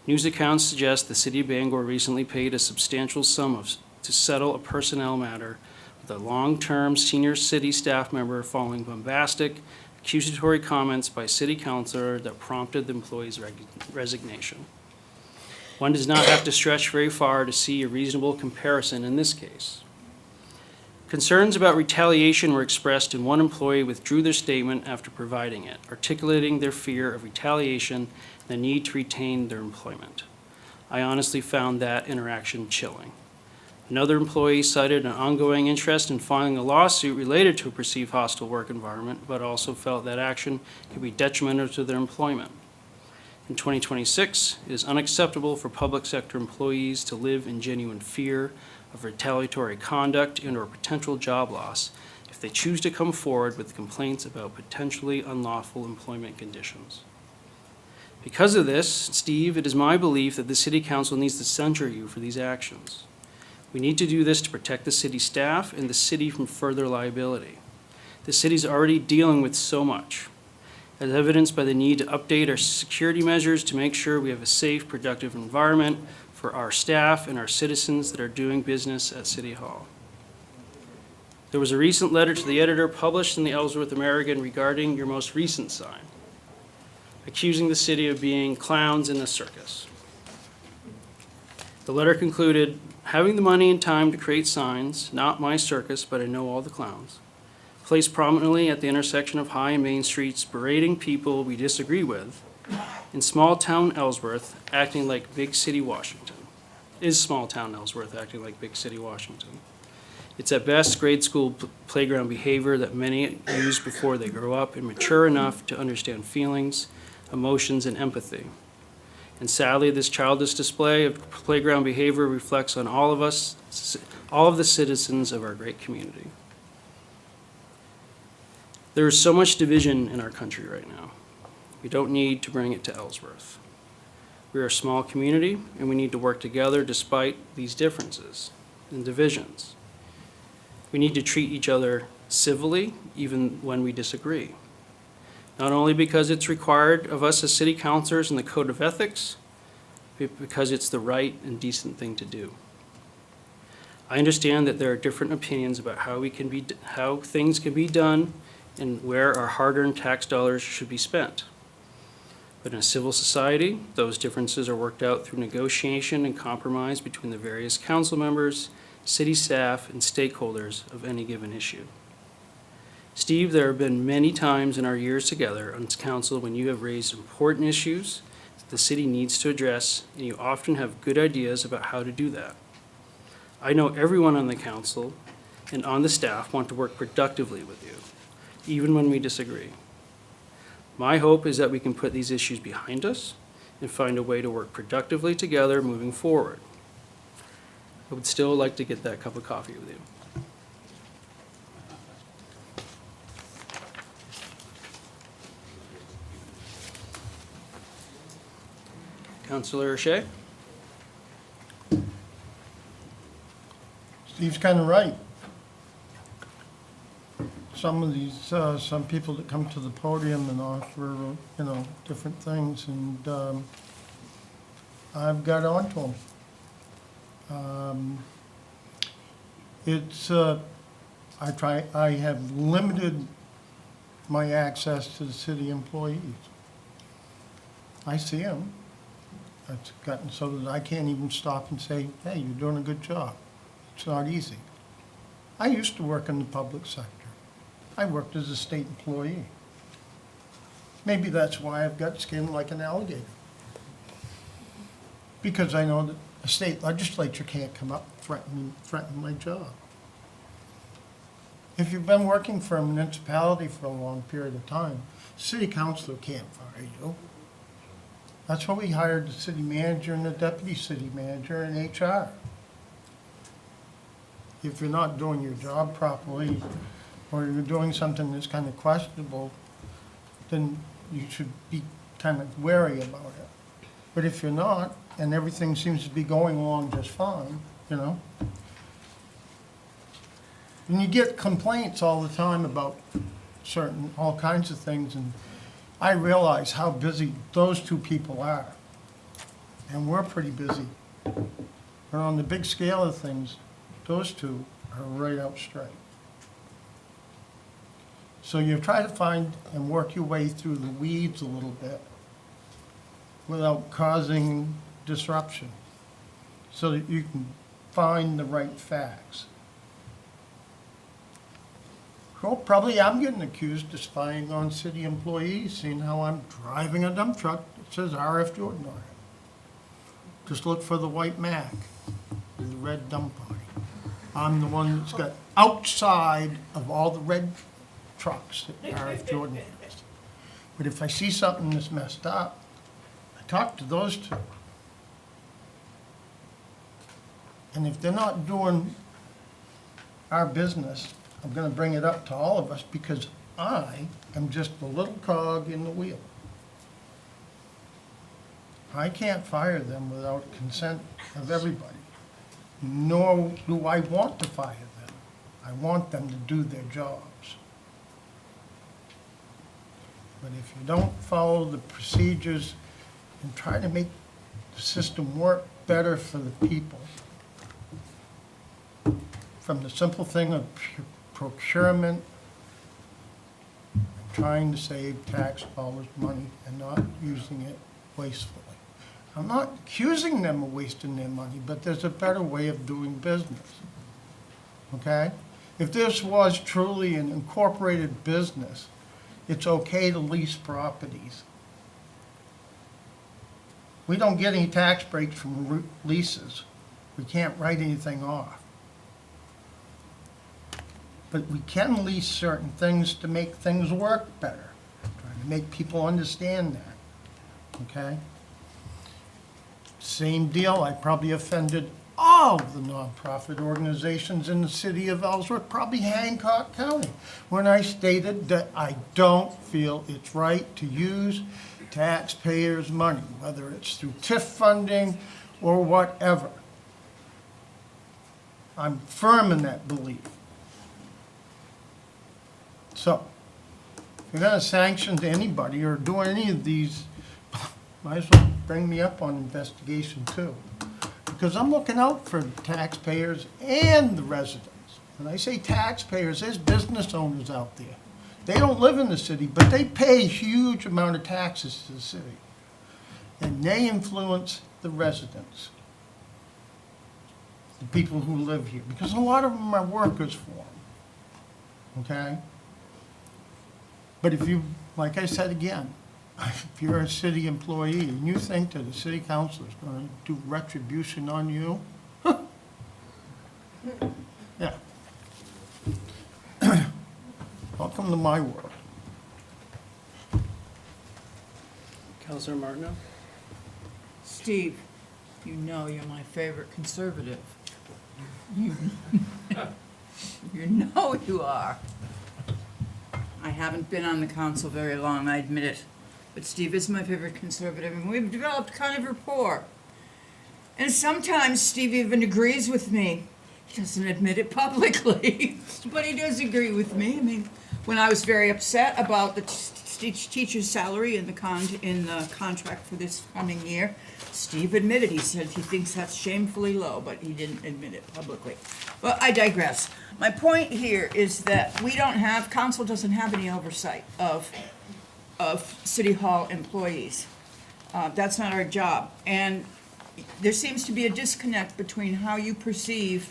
News accounts suggest the city of Bangor recently paid a substantial sum to settle a personnel matter with a long-term senior city staff member following bombastic, accusatory comments by city councilor that prompted the employee's resignation. One does not have to stretch very far to see a reasonable comparison in this case. Concerns about retaliation were expressed and one employee withdrew their statement after providing it, articulating their fear of retaliation and the need to retain their employment. I honestly found that interaction chilling. Another employee cited an ongoing interest in filing a lawsuit related to a perceived hostile work environment, but also felt that action could be detrimental to their employment. In 2026, it is unacceptable for public sector employees to live in genuine fear of retaliatory conduct and/or potential job loss if they choose to come forward with complaints about potentially unlawful employment conditions. Because of this, Steve, it is my belief that the City Council needs to censure you for these actions. We need to do this to protect the city staff and the city from further liability. The city's already dealing with so much, as evidenced by the need to update our security measures to make sure we have a safe, productive environment for our staff and our citizens that are doing business at City Hall. There was a recent letter to the editor published in the Ellsworth American regarding your most recent sign, accusing the city of being clowns in a circus. The letter concluded, having the money and time to create signs, not my circus, but I know all the clowns, placed prominently at the intersection of High and Main Streets, berating people we disagree with, in small-town Ellsworth, acting like big city Washington. Is small-town Ellsworth acting like big city Washington? It's at best grade school playground behavior that many use before they grow up and mature enough to understand feelings, emotions, and empathy. And sadly, this childish display of playground behavior reflects on all of us, all of the citizens of our great community. There is so much division in our country right now. We don't need to bring it to Ellsworth. We are a small community, and we need to work together despite these differences and divisions. We need to treat each other civilly, even when we disagree. Not only because it's required of us as city councilors in the Code of Ethics, but because it's the right and decent thing to do. I understand that there are different opinions about how things can be done and where our hard-earned tax dollars should be spent. But in a civil society, those differences are worked out through negotiation and compromise between the various council members, city staff, and stakeholders of any given issue. Steve, there have been many times in our years together on council when you have raised important issues that the city needs to address, and you often have good ideas about how to do that. I know everyone on the council and on the staff want to work productively with you, even when we disagree. My hope is that we can put these issues behind us and find a way to work productively together moving forward. I would still like to get that cup of coffee with you. Councilor Shea? Steve's kind of right. Some of these, some people that come to the podium and offer, different things, and I've got on to them. I have limited my access to the city employees. I see them. It's gotten so that I can't even stop and say, hey, you're doing a good job. It's not easy. I used to work in the public sector. I worked as a state employee. Maybe that's why I've got skin like an alligator. Because I know that a state legislature can't come up and threaten my job. If you've been working for a municipality for a long period of time, city councilor can't fire you. That's why we hired the city manager and the deputy city manager and HR. If you're not doing your job properly, or you're doing something that's kind of questionable, then you should be kind of wary about it. But if you're not, and everything seems to be going along just fine, you know? And you get complaints all the time about all kinds of things, and I realize how busy those two people are. And we're pretty busy. But on the big scale of things, those two are right out straight. So you try to find and work your way through the weeds a little bit without causing disruption, so that you can find the right facts. Well, probably I'm getting accused of spying on city employees, seeing how I'm driving a dump truck that says RF Jordan on it. Just look for the white Mac with the red dump body. I'm the one that's got outside of all the red trucks that RF Jordan has. But if I see something that's messed up, I talk to those two. And if they're not doing our business, I'm gonna bring it up to all of us, because I am just a little cog in the wheel. I can't fire them without consent of everybody, nor do I want to fire them. I want them to do their jobs. But if you don't follow the procedures and try to make the system work better for the people, from the simple thing of procurement, trying to save tax dollars money and not using it wastefully. I'm not accusing them of wasting their money, but there's a better way of doing business, okay? If this was truly an incorporated business, it's okay to lease properties. We don't get any tax breaks from leases. We can't write anything off. But we can lease certain things to make things work better, trying to make people understand that, okay? Same deal, I probably offended all the nonprofit organizations in the city of Ellsworth, probably Hancock County, when I stated that I don't feel it's right to use taxpayers' money, whether it's through TIF funding or whatever. I'm firm in that belief. So, if you're gonna sanction to anybody or do any of these, might as well bring me up on investigation too. Because I'm looking out for taxpayers and the residents. When I say taxpayers, there's business owners out there. They don't live in the city, but they pay a huge amount of taxes to the city. And they influence the residents, the people who live here, because a lot of them are workers for them, okay? But if you, like I said again, if you're a city employee and you think that a city council is going to do retribution on you, yeah. Welcome to my world. Counselor Martineau? Steve, you know you're my favorite conservative. You know you are. I haven't been on the council very long, I admit it. But Steve is my favorite conservative, and we've developed kind of rapport. And sometimes Steve even agrees with me. He doesn't admit it publicly, but he does agree with me. I mean, when I was very upset about the teacher's salary in the contract for this coming year, Steve admitted, he said he thinks that's shamefully low, but he didn't admit it publicly. Well, I digress. My point here is that council doesn't have any oversight of City Hall employees. That's not our job. And there seems to be a disconnect between how you perceive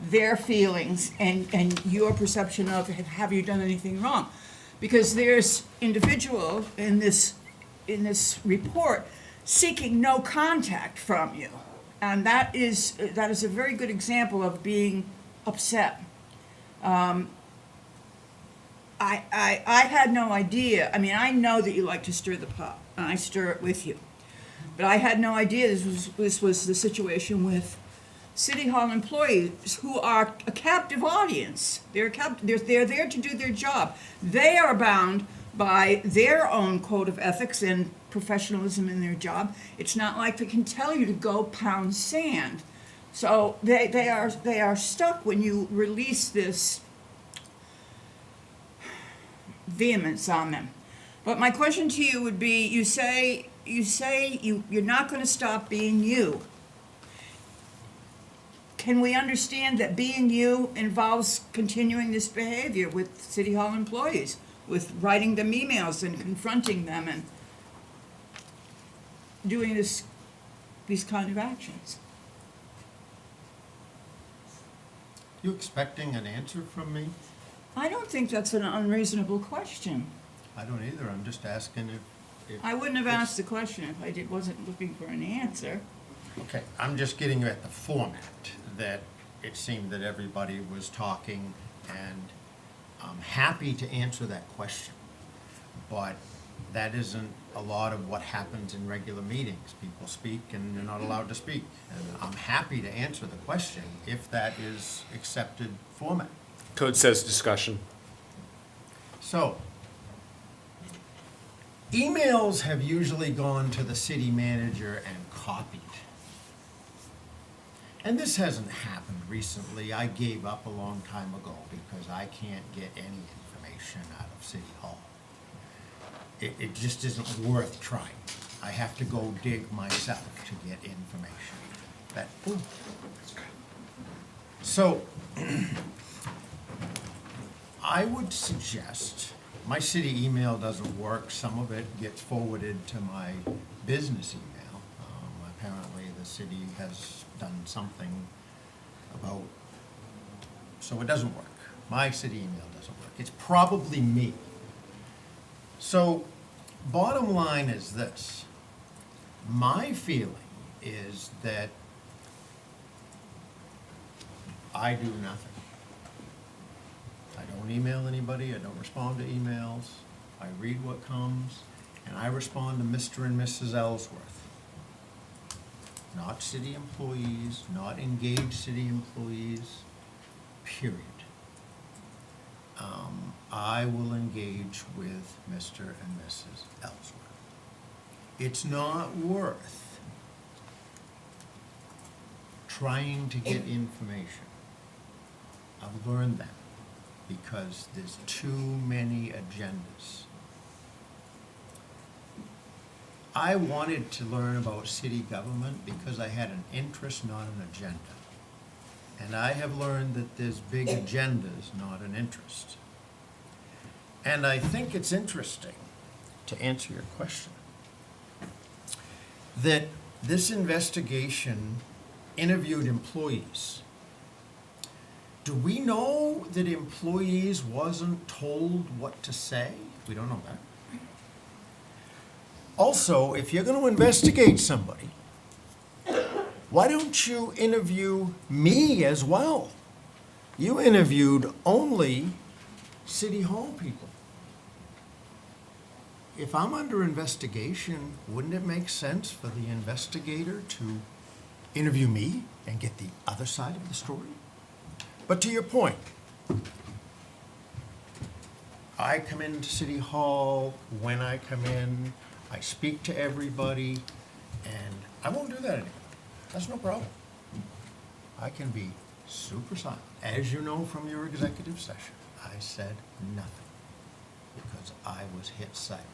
their feelings and your perception of, have you done anything wrong? Because there's individual in this report seeking no contact from you. And that is a very good example of being upset. I had no idea. I mean, I know that you like to stir the pot, and I stir it with you. But I had no idea this was the situation with City Hall employees who are a captive audience. They're there to do their job. They are bound by their own code of ethics and professionalism in their job. It's not like they can tell you to go pound sand. So they are stuck when you release this vehemence on them. But my question to you would be, you say you're not going to stop being you. Can we understand that being you involves continuing this behavior with City Hall employees, with writing them emails and confronting them and doing these kind of actions? You expecting an answer from me? I don't think that's an unreasonable question. I don't either, I'm just asking if. I wouldn't have asked the question if I wasn't looking for an answer. Okay, I'm just getting at the format, that it seemed that everybody was talking, and I'm happy to answer that question. But that isn't a lot of what happens in regular meetings. People speak and they're not allowed to speak. And I'm happy to answer the question if that is accepted format. Code says discussion. So, emails have usually gone to the city manager and copied. And this hasn't happened recently. I gave up a long time ago because I can't get any information out of City Hall. It just isn't worth trying. I have to go dig myself to get information. So, I would suggest, my city email doesn't work. Some of it gets forwarded to my business email. Apparently, the city has done something about, so it doesn't work. My city email doesn't work. It's probably me. So, bottom line is this. My feeling is that I do nothing. I don't email anybody, I don't respond to emails. I read what comes, and I respond to Mr. and Mrs. Ellsworth. Not city employees, not engaged city employees, period. I will engage with Mr. and Mrs. Ellsworth. It's not worth trying to get information. I've learned that because there's too many agendas. I wanted to learn about city government because I had an interest, not an agenda. And I have learned that there's big agendas, not an interest. And I think it's interesting, to answer your question, that this investigation interviewed employees. Do we know that employees wasn't told what to say? We don't know that. Also, if you're going to investigate somebody, why don't you interview me as well? You interviewed only City Hall people. If I'm under investigation, wouldn't it make sense for the investigator to interview me and get the other side of the story? But to your point, I come into City Hall when I come in, I speak to everybody, and I won't do that anymore. That's no problem. I can be super silent. As you know from your executive session, I said nothing because I was hit sideways.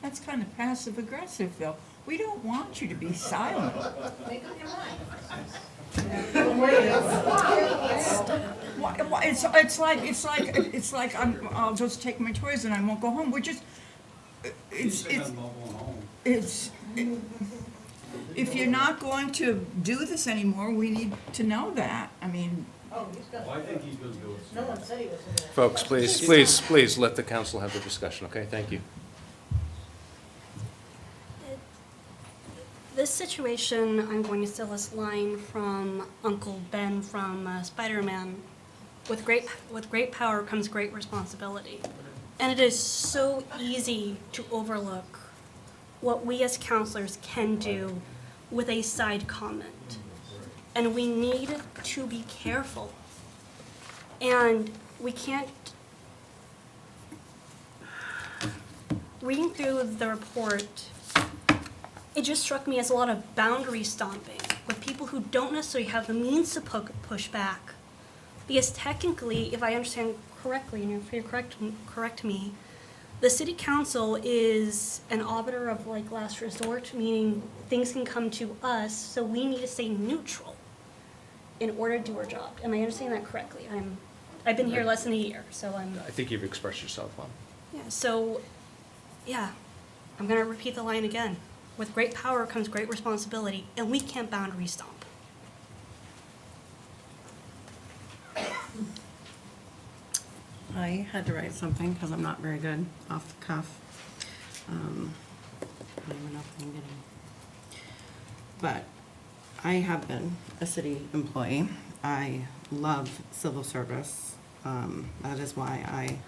That's kind of passive aggressive, though. We don't want you to be silent. Stop. It's like I'll just take my toys and I won't go home. We're just, it's, if you're not going to do this anymore, we need to know that. I mean, Folks, please let the council have the discussion, okay? Thank you. This situation, I'm going to steal this line from Uncle Ben from Spider-Man. With great power comes great responsibility. And it is so easy to overlook what we as counselors can do with a side comment. And we need to be careful. And we can't, reading through the report, it just struck me as a lot of boundary stomping with people who don't necessarily have the means to push back. Because technically, if I understand correctly, and if you correct me, the city council is an arbiter of like last resort, meaning things can come to us, so we need to stay neutral in order to do our job. Am I understanding that correctly? I've been here less than a year, so I think you've expressed yourself well. I'm gonna repeat the line again. With great power comes great responsibility, and we can't boundary stomp. I had to write something because I'm not very good off the cuff. I don't even know if I'm getting. But I have been a city employee. I love civil service. That is why I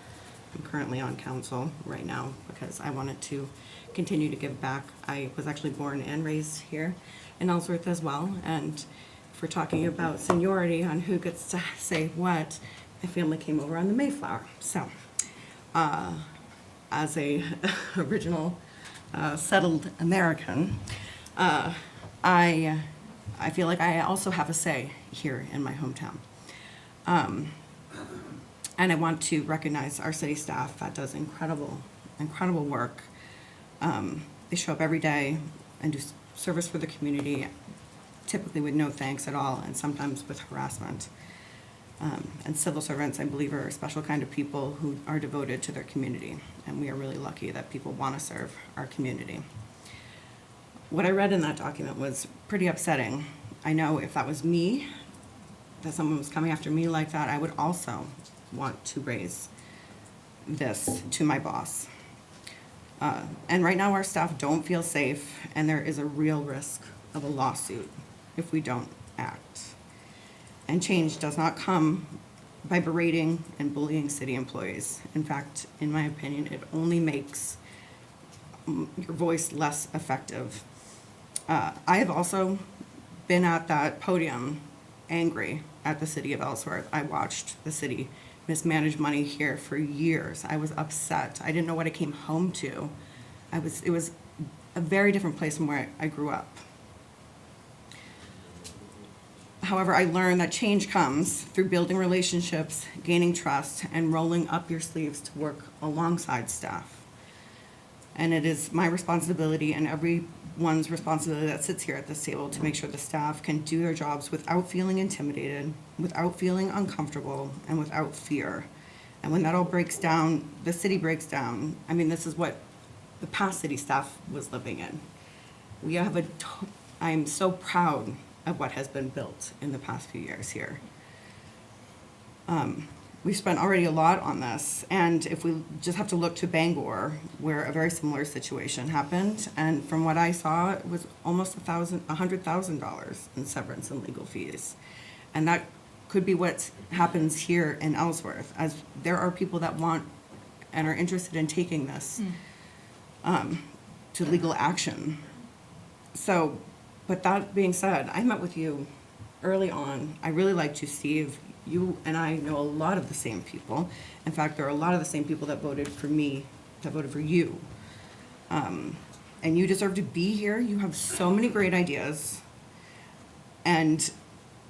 am currently on council right now, because I wanted to continue to give back. I was actually born and raised here in Ellsworth as well, and if we're talking about seniority on who gets to say what, my family came over on the Mayflower. So, as a original settled American, I feel like I also have a say here in my hometown. And I want to recognize our city staff that does incredible work. They show up every day and do service for the community, typically with no thanks at all, and sometimes with harassment. And civil servants, I believe, are a special kind of people who are devoted to their community, and we are really lucky that people want to serve our community. What I read in that document was pretty upsetting. I know if that was me, that someone was coming after me like that, I would also want to raise this to my boss. And right now our staff don't feel safe, and there is a real risk of a lawsuit if we don't act. And change does not come by berating and bullying city employees. In fact, in my opinion, it only makes your voice less effective. I have also been at that podium angry at the city of Ellsworth. I watched the city mismanage money here for years. I was upset. I didn't know what I came home to. It was a very different place from where I grew up. However, I learned that change comes through building relationships, gaining trust, and rolling up your sleeves to work alongside staff. And it is my responsibility and everyone's responsibility that sits here at this table to make sure the staff can do their jobs without feeling intimidated, without feeling uncomfortable, and without fear. And when that all breaks down, the city breaks down. I mean, this is what the past city staff was living in. I'm so proud of what has been built in the past few years here. We've spent already a lot on this, and if we just have to look to Bangor, where a very similar situation happened, and from what I saw, it was almost $100,000 in severance and legal fees. And that could be what happens here in Ellsworth, as there are people that want and are interested in taking this to legal action. So, but that being said, I met with you early on. I really liked you, Steve. You and I know a lot of the same people. In fact, there are a lot of the same people that voted for me, that voted for you. And you deserve to be here. You have so many great ideas. And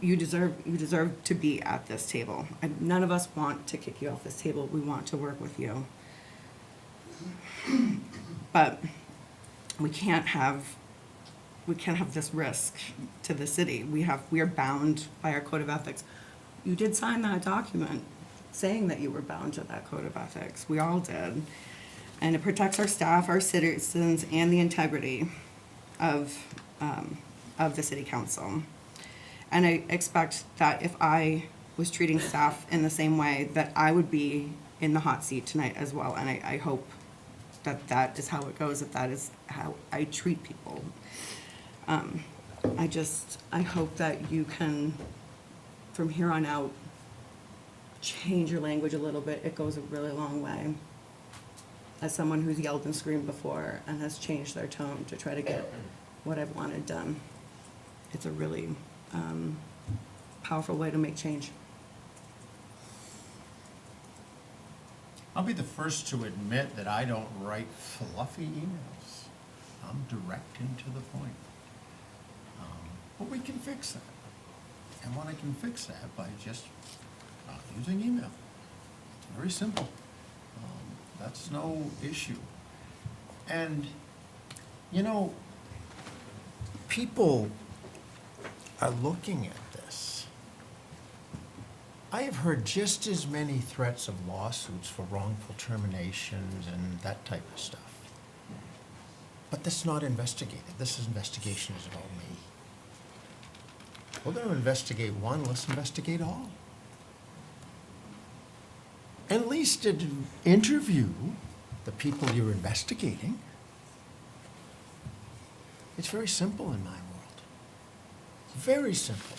you deserve to be at this table. And none of us want to kick you off this table. We want to work with you. But we can't have this risk to the city. We are bound by our code of ethics. You did sign that document saying that you were bound to that code of ethics. We all did. And it protects our staff, our citizens, and the integrity of the city council. And I expect that if I was treating staff in the same way, that I would be in the hot seat tonight as well. And I hope that that is how it goes, that that is how I treat people. I hope that you can, from here on out, change your language a little bit. It goes a really long way. As someone who's yelled and screamed before and has changed their tone to try to get what I've wanted done, it's a really powerful way to make change. I'll be the first to admit that I don't write fluffy emails. I'm direct and to the point. But we can fix that. And when I can fix that by just not using email. It's very simple. That's no issue. And, you know, people are looking at this. I have heard just as many threats of lawsuits for wrongful terminations and that type of stuff. But that's not investigated. This investigation is about me. We're going to investigate one, let's investigate all. At least to interview the people you're investigating. It's very simple in my world. Very simple.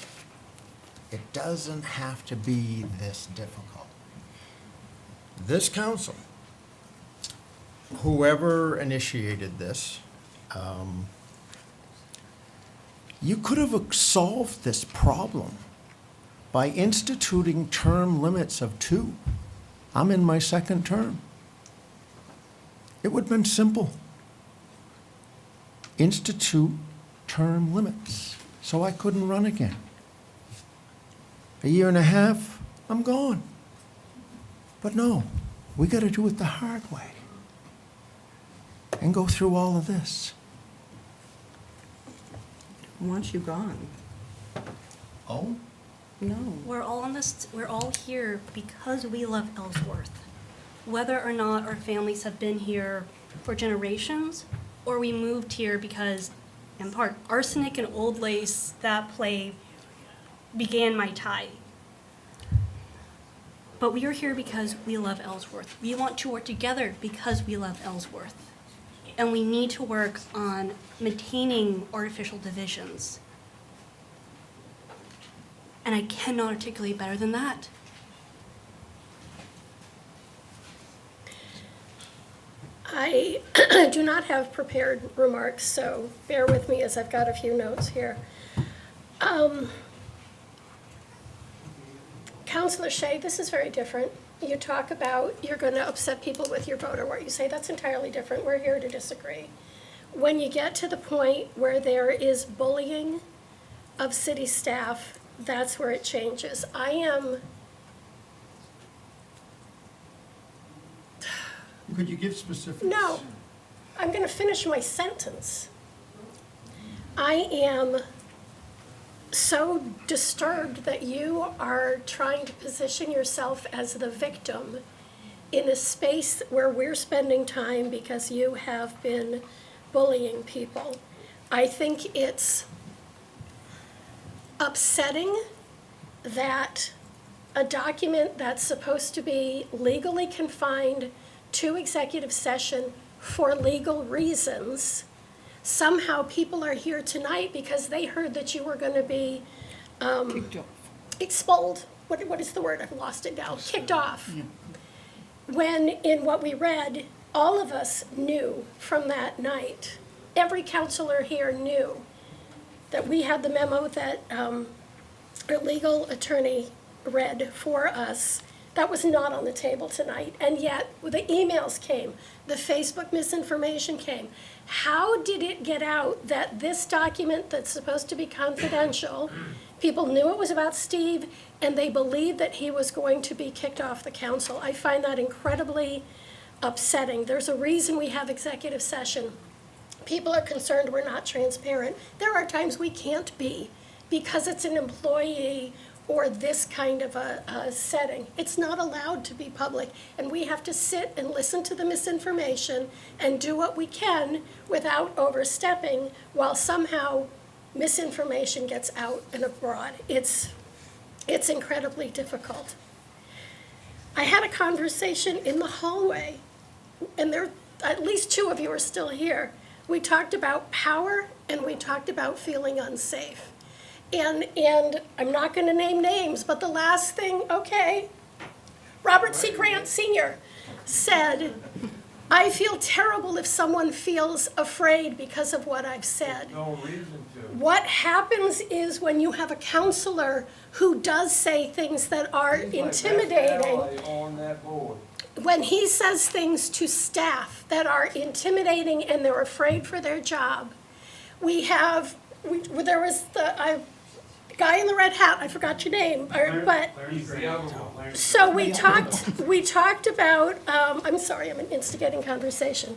It doesn't have to be this difficult. This council, whoever initiated this, you could have solved this problem by instituting term limits of 2. I'm in my 2nd term. It would have been simple. Institute term limits, so I couldn't run again. A year and a half, I'm gone. But no, we got to do it the hard way and go through all of this. I want you gone. Oh? No. We're all here because we love Ellsworth. Whether or not our families have been here for generations, or we moved here because, in part, arsenic and old lace, that play began my tie. But we are here because we love Ellsworth. We want to work together because we love Ellsworth. And we need to work on maintaining artificial divisions. And I cannot articulate better than that. I do not have prepared remarks, so bear with me as I've got a few notes here. Councillor Shea, this is very different. You talk about you're going to upset people with your vote or what you say. That's entirely different. We're here to disagree. When you get to the point where there is bullying of city staff, that's where it changes. Could you give specifics? No, I'm going to finish my sentence. I am so disturbed that you are trying to position yourself as the victim in a space where we're spending time because you have been bullying people. I think it's upsetting that a document that's supposed to be legally confined to executive session for legal reasons, somehow people are here tonight because they heard that you were going to be expelled. What is the word? I've lost it now. Kicked off. Yeah. When in what we read, all of us knew from that night, every counselor here knew that we had the memo that our legal attorney read for us. That was not on the table tonight, and yet the emails came, the Facebook misinformation came. How did it get out that this document that's supposed to be confidential, people knew it was about Steve, and they believed that he was going to be kicked off the council? I find that incredibly upsetting. There's a reason we have executive session. People are concerned we're not transparent. There are times we can't be because it's an employee or this kind of a setting. It's not allowed to be public, and we have to sit and listen to the misinformation and do what we can without overstepping while somehow misinformation gets out and abroad. It's incredibly difficult. I had a conversation in the hallway, and there, at least two of you are still here. We talked about power and we talked about feeling unsafe. And I'm not gonna name names, but the last thing, okay, Robert C. Grant Sr. said, I feel terrible if someone feels afraid because of what I've said. No reason to. What happens is when you have a counselor who does say things that are He's my best intimidating, ally on that board. when he says things to staff that are intimidating and they're afraid for their job, there was the guy in the red hat, I forgot your name, but, He's the other one, Larry. so we talked about, I'm sorry, I'm an instigating conversation.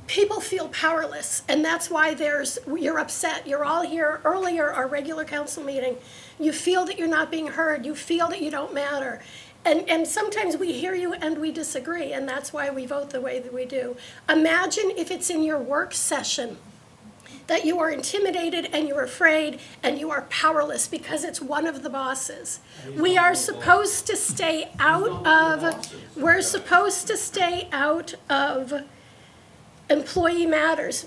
People feel powerless, and that's why you're upset. You're all here earlier, our regular council meeting. You feel that you're not being heard. You feel that you don't matter. And sometimes we hear you and we disagree, and that's why we vote the way that we do. Imagine if it's in your work session that you are intimidated and you're afraid and you are powerless because it's one of the bosses. We are supposed to stay out of employee matters.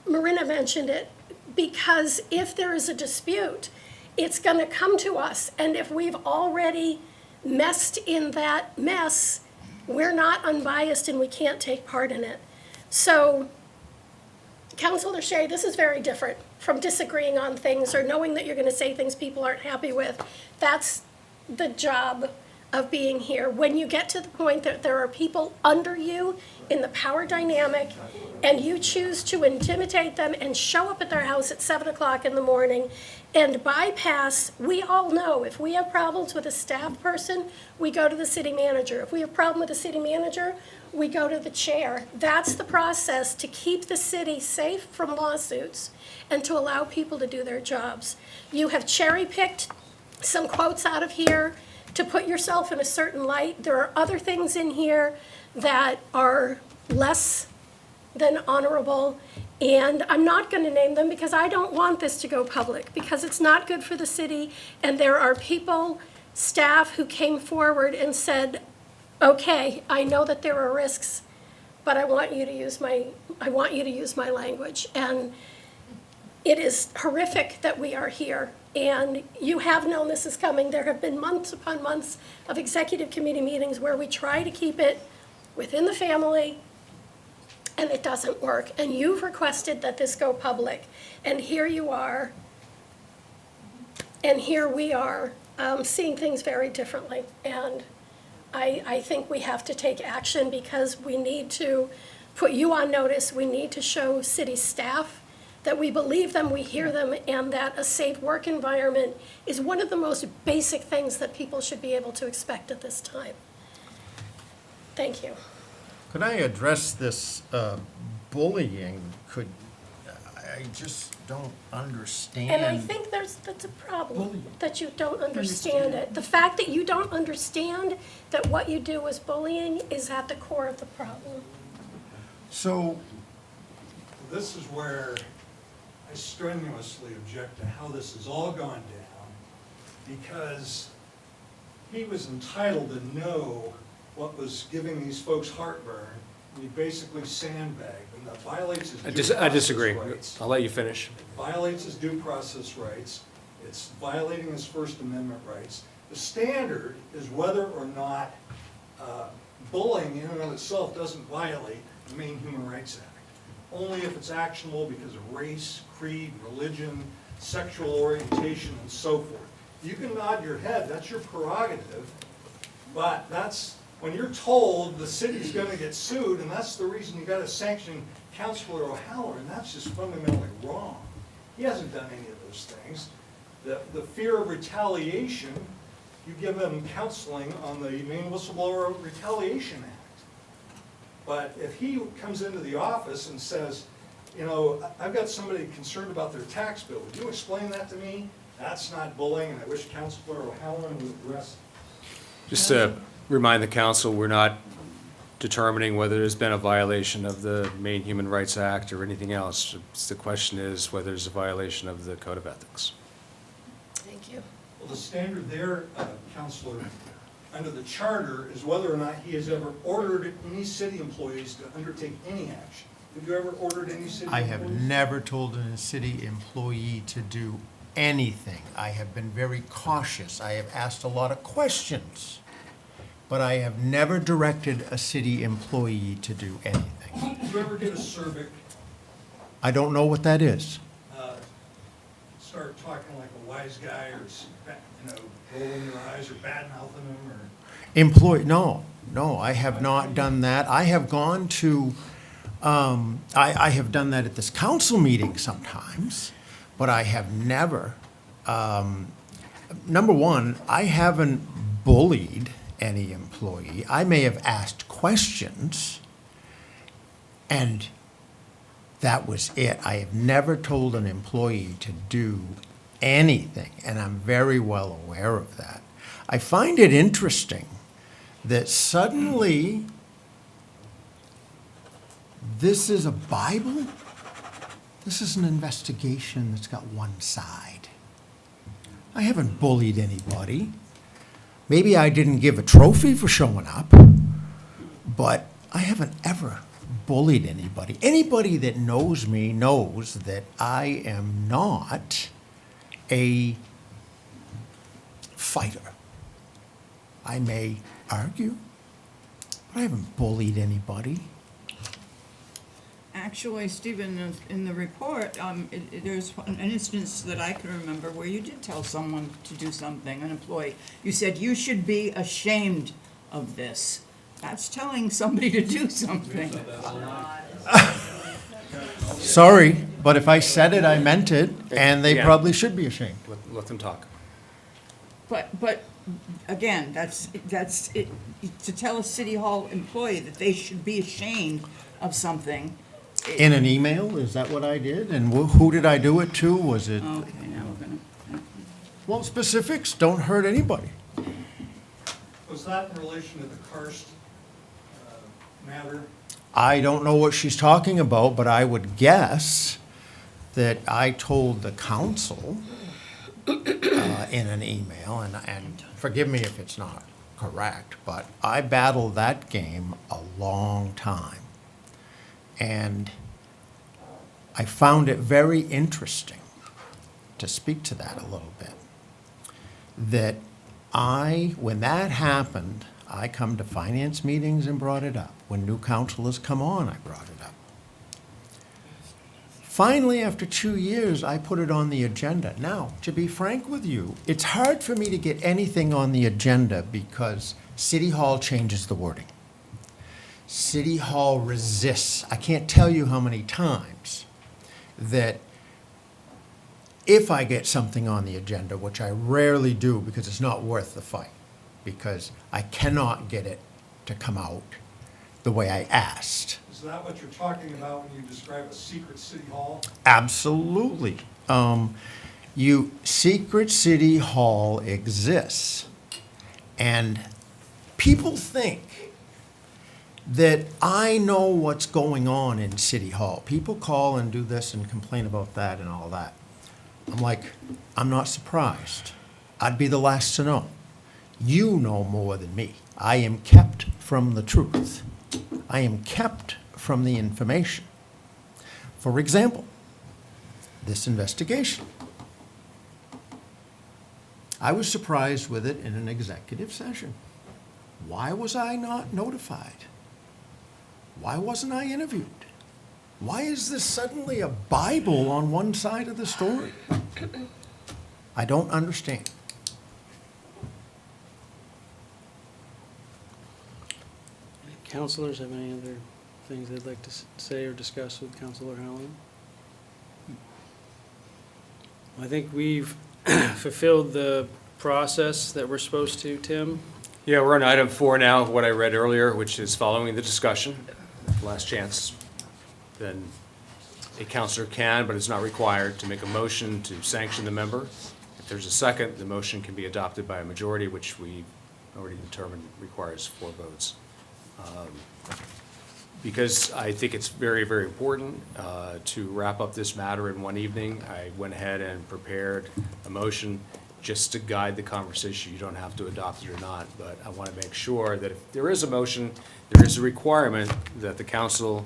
Marina mentioned it, because if there is a dispute, it's gonna come to us, and if we've already messed in that mess, we're not unbiased and we can't take part in it. So, Councilor Shea, this is very different from disagreeing on things or knowing that you're gonna say things people aren't happy with. That's the job of being here. When you get to the point that there are people under you in the power dynamic and you choose to intimidate them and show up at their house at 7 o'clock in the morning and bypass, we all know if we have problems with a staff person, we go to the city manager. If we have a problem with the city manager, we go to the chair. That's the process to keep the city safe from lawsuits and to allow people to do their jobs. You have cherry-picked some quotes out of here to put yourself in a certain light. There are other things in here that are less than honorable, and I'm not going to name them because I don't want this to go public, because it's not good for the city, and there are people, staff, who came forward and said, okay, I know that there are risks, but I want you to use my language. And it is horrific that we are here, and you have known this is coming. There have been months upon months of executive committee meetings where we try to keep it within the family, and it doesn't work. And you've requested that this go public, and here you are, and here we are, seeing things very differently. And I think we have to take action because we need to put you on notice. We need to show city staff that we believe them, we hear them, and that a safe work environment is one of the most basic things that people should be able to expect at this time. Thank you. Could I address this bullying? I just don't understand. And I think that's a problem, that you don't understand it. The fact that you don't understand that what you do is bullying is at the core of the problem. So, This is where I strenuously object to how this has all gone down, because he was entitled to know what was giving these folks heartburn, and he basically sandbagged, and that violates his due process rights. I disagree. I'll let you finish. It violates his due process rights. It's violating his First Amendment rights. The standard is whether or not bullying in and of itself doesn't violate the Maine Human Rights Act. Only if it's actionable because of race, creed, religion, sexual orientation, and so forth. You can nod your head, that's your prerogative, but that's, when you're told the city's gonna get sued, and that's the reason you gotta sanction Councilor O'Halloran, that's just fundamentally wrong. He hasn't done any of those things. The fear of retaliation, you give them counseling on the Maine Whistleblower Retaliation Act. But if he comes into the office and says, you know, I've got somebody concerned about their tax bill, would you explain that to me? That's not bullying, and I wish Councilor O'Halloran would address Just to remind the council, we're not determining whether there's been a violation of the Maine Human Rights Act or anything else. The question is whether there's a violation of the Code of Ethics. Thank you. Well, the standard there, Counselor, under the charter, is whether or not he has ever ordered any city employees to undertake any action. Have you ever ordered any city I employees? have never told a city employee to do anything. I have been very cautious. I have asked a lot of questions, but I have never directed a city employee to do anything. Did you ever get a cervic, I don't know what that is. start talking like a wise guy, or, rolling your eyes, or bad-mouthing him, or? No, I have not done that. I have gone to, I have done that at this council meeting sometimes, but I have never, number one, I haven't bullied any employee. I may have asked questions, and that was it. I have never told an employee to do anything, and I'm very well aware of that. I find it interesting that suddenly this is a Bible. This is an investigation that's got one side. I haven't bullied anybody. Maybe I didn't give a trophy for showing up, but I haven't ever bullied anybody. Anybody that knows me knows that I am not a fighter. I may argue, but I haven't bullied anybody. Actually, Stephen, in the report, there's an instance that I can remember where you did tell someone to do something, an employee. You said, "You should be ashamed of this." That's telling somebody to do something. Sorry, but if I said it, I meant it, and they Yeah. probably should be ashamed. Let them talk. But again, that's it, to tell a city hall employee that they should be ashamed of something. In an email, is that what I did? And who did I do it to? Was it, Okay, now we're gonna. well, specifics don't hurt anybody. Was that in relation to the Karst matter? I don't know what she's talking about, but I would guess that I told the council in an email, and forgive me if it's not correct, but I battled that game a long time. And I found it very interesting, to speak to that a little bit, that when that happened, I come to finance meetings and brought it up. When new councilors come on, I brought it up. Finally, after 2 years, I put it on the agenda. Now, to be frank with you, it's hard for me to get anything on the agenda because City Hall changes the wording. City Hall resists. I can't tell you how many times that if I get something on the agenda, which I rarely do because it's not worth the fight, because I cannot get it to come out the way I asked. Is that what you're talking about when you describe a secret city hall? Absolutely. Secret City Hall exists, and people think that I know what's going on in City Hall. People call and do this and complain about that and all that. I'm like, I'm not surprised. I'd be the last to know. You know more than me. I am kept from the truth. I am kept from the information. For example, this investigation. I was surprised with it in an executive session. Why was I not notified? Why wasn't I interviewed? Why is this suddenly a Bible on one side of the story? I don't understand. Councilors have any other things they'd like to say or discuss with Councilor Howland? I think we've fulfilled the process that we're supposed to, Tim. Yeah, we're on item 4 now, what I read earlier, which is following the discussion, last chance. Then a counselor can, but is not required, to make a motion to sanction the member. If If there's a second, the motion can be adopted by a majority, which we already determined requires 4 votes. Because I think it's very, very important to wrap up this matter in one evening, I went ahead and prepared a motion just to guide the conversation. You don't have to adopt it or not, but I want to make sure that if there is a motion, there is a requirement that the council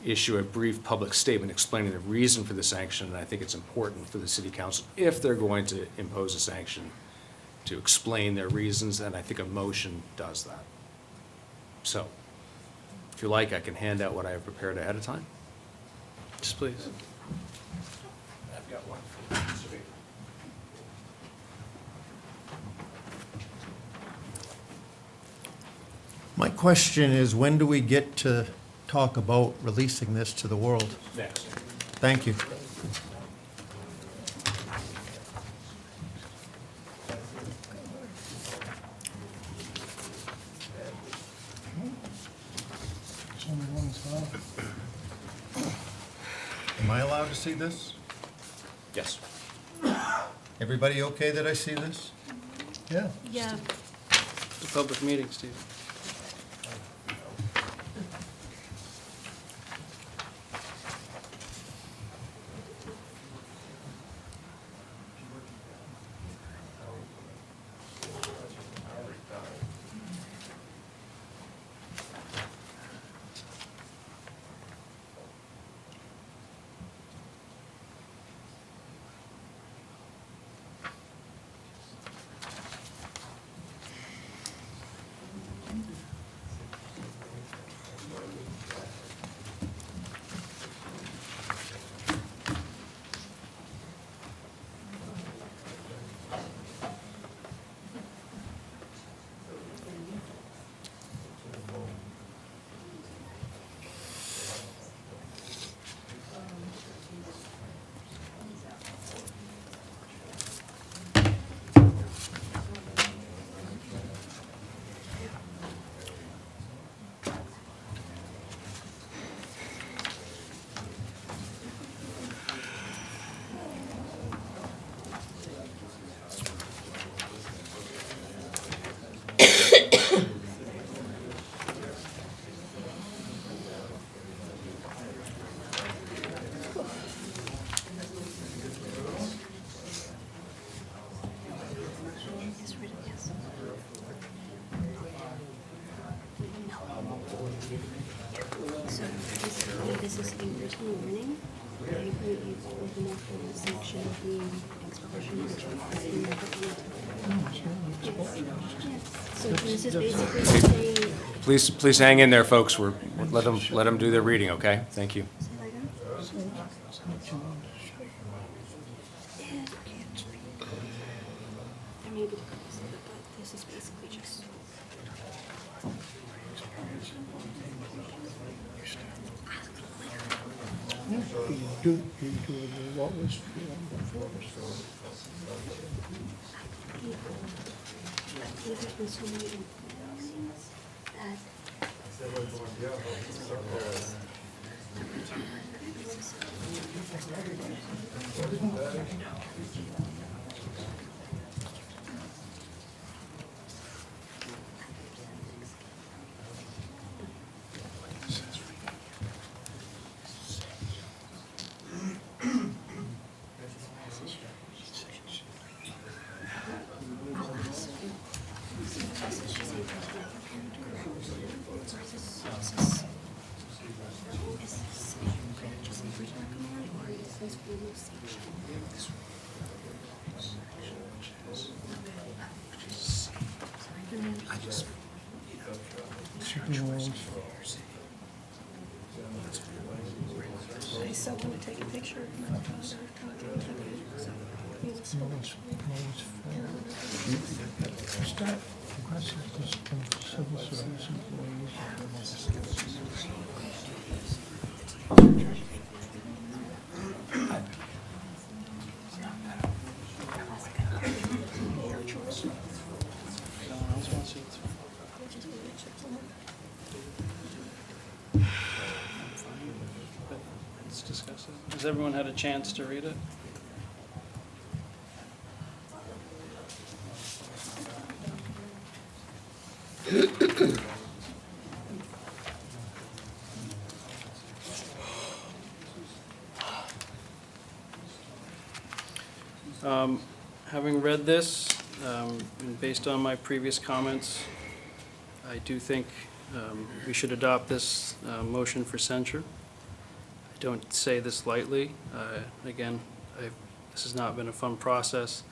issue a brief public statement explaining the reason for the sanction, and I think it's important for the city council, if they're going to impose a sanction, to explain their reasons, and I think a motion does that. So, if you like, I can hand out what I have prepared ahead of time. Just please. I've got one. My question is, when do we get to talk about releasing this to the world? Next. Thank you. There's only one side. Am I allowed to see this? Yes. Everybody okay that I see this? Yeah. Yeah. The public meeting, Steve. So this is a written warning. I agree with open up the section of the expulsion of So this is basically saying, Please hang in there, folks. Let them do their reading, okay? Thank you. there may be differences, but this is basically just. You do what was before. There's been so many things that. I still want to take a picture of my daughter talking to me. So, Start requesting this from civil service employees. No one else wants it, it's fine. I'm fine, but let's discuss it. Has everyone had a chance to read it? Having read this, and based on my previous comments, I do think we should adopt this motion for censure. I don't say this lightly. Again, this has not been a fun process.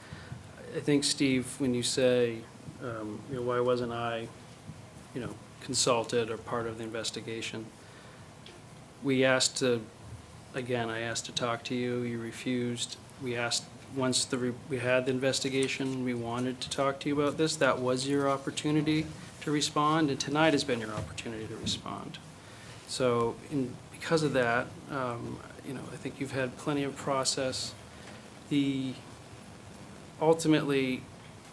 I think, Steve, when you say, why wasn't I, consulted or part of the investigation? We asked to, again, I asked to talk to you, you refused. We asked, once we had the investigation, we wanted to talk to you about this. That was your opportunity to respond, and tonight has been your opportunity to respond. So, because of that, I think you've had plenty of process. Ultimately,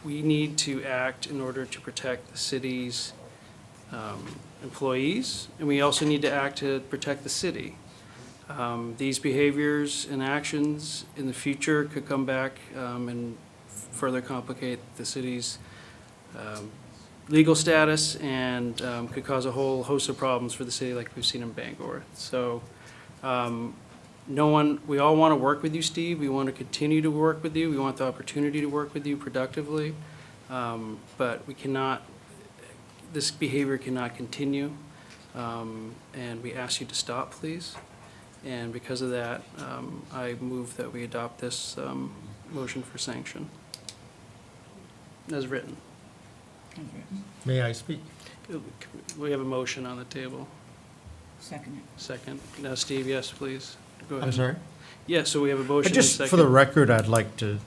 we need to act in order to protect the city's employees, and we also need to act to protect the city. These behaviors and actions in the future could come back and further complicate the city's legal status and could cause a whole host of problems for the city like we've seen in Bangor. So we all want to work with you, Steve. We want to continue to work with you. We want the opportunity to work with you productively. But this behavior cannot continue. And we ask you to stop, please. And because of that, I move that we adopt this motion for sanction as written. May I speak? We have a motion on the table. Second. Second. Now, Steve, yes, please. Go ahead. I'm sorry? Yes, so we have a motion and a Just second. for the record, I'd like to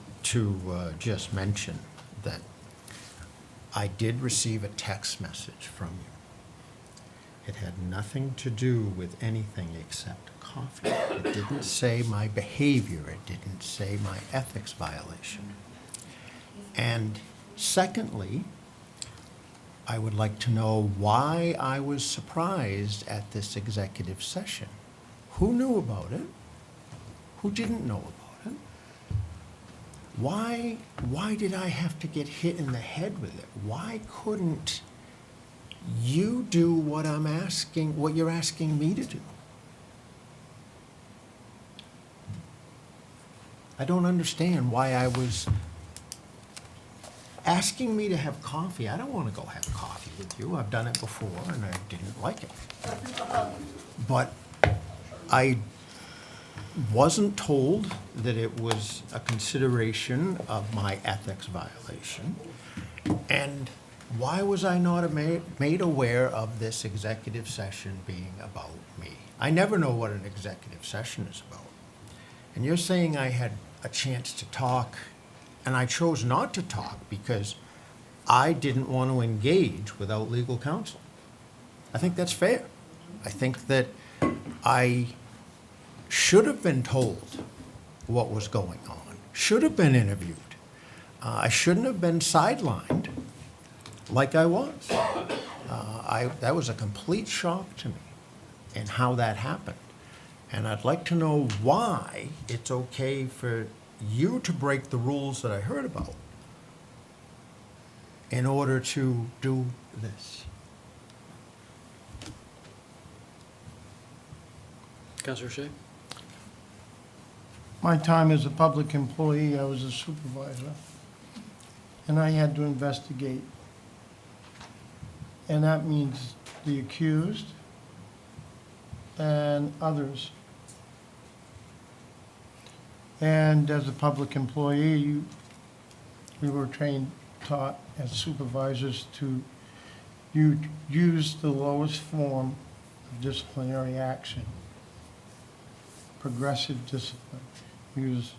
just mention that I did receive a text message from you. It had nothing to do with anything except coffee. It didn't say my behavior. It didn't say my ethics violation. And secondly, I would like to know why I was surprised at this executive session. Who knew about it? Who didn't know about it? Why did I have to get hit in the head with it? Why couldn't you do what you're asking me to do? I don't understand why I was asking me to have coffee. I don't want to go have coffee with you. I've done it before and I didn't like it. But I wasn't told that it was a consideration of my ethics violation. And why was I not made aware of this executive session being about me? I never know what an executive session is about. And you're saying I had a chance to talk, and I chose not to talk because I didn't want to engage without legal counsel. I think that's fair. I think that I should have been told what was going on, should have been interviewed. I shouldn't have been sidelined like I was. That was a complete shock to me and how that happened. And I'd like to know why it's okay for you to break the rules that I heard about in order to do this. Councilor Shea? My time as a public employee, I was a supervisor, and I had to investigate. And that means the accused and others. And as a public employee, we were taught as supervisors to use the lowest form of disciplinary action, progressive discipline. Use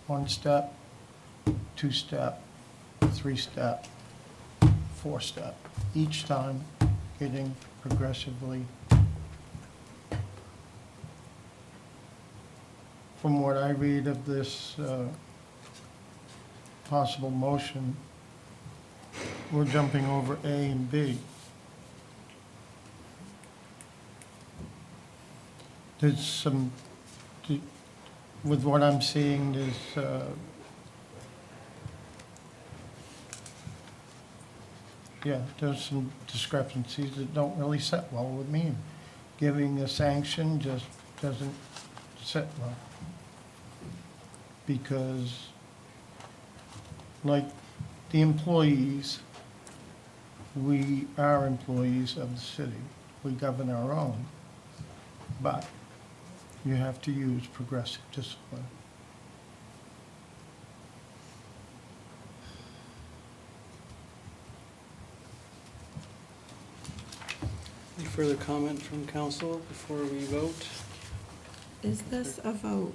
1-step, 2-step, 3-step, 4-step, each time getting progressively. From what I read of this possible motion, we're jumping over A and B. There's some, with what I'm seeing, there's some discrepancies that don't really sit well with me. Giving a sanction just doesn't sit well. Because like the employees, we are employees of the city. We govern our own. But you have to use progressive discipline. Any further comment from council before we vote? Is this a vote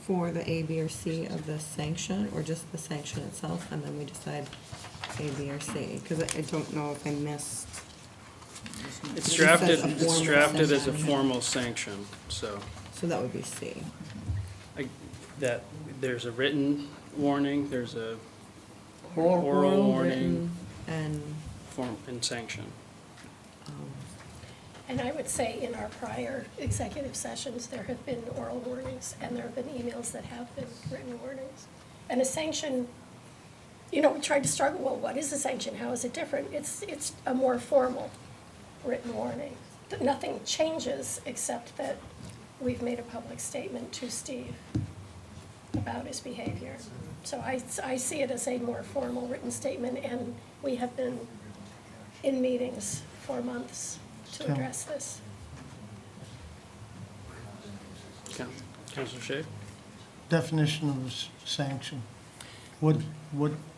for the A, B, or C of the sanction, or just the sanction itself, and then we decide A, B, or C? Because I don't know if I missed. It's It just drafted, says a it's formal drafted as a sanction. formal sanction, so So that would be C. that, there's a written warning, there's a oral warning, written, and, form, and sanction. And I would say in our prior executive sessions, there have been oral warnings, and there have been emails that have been written warnings. And a sanction, you know, we tried to struggle, well, what is a sanction? How is it different? It's a more formal written warning. Nothing changes except that we've made a public statement to Steve about his behavior. So I see it as a more formal written statement, and we have been in meetings for months to Tim. address this. Councilor Shay? Definition of sanction. What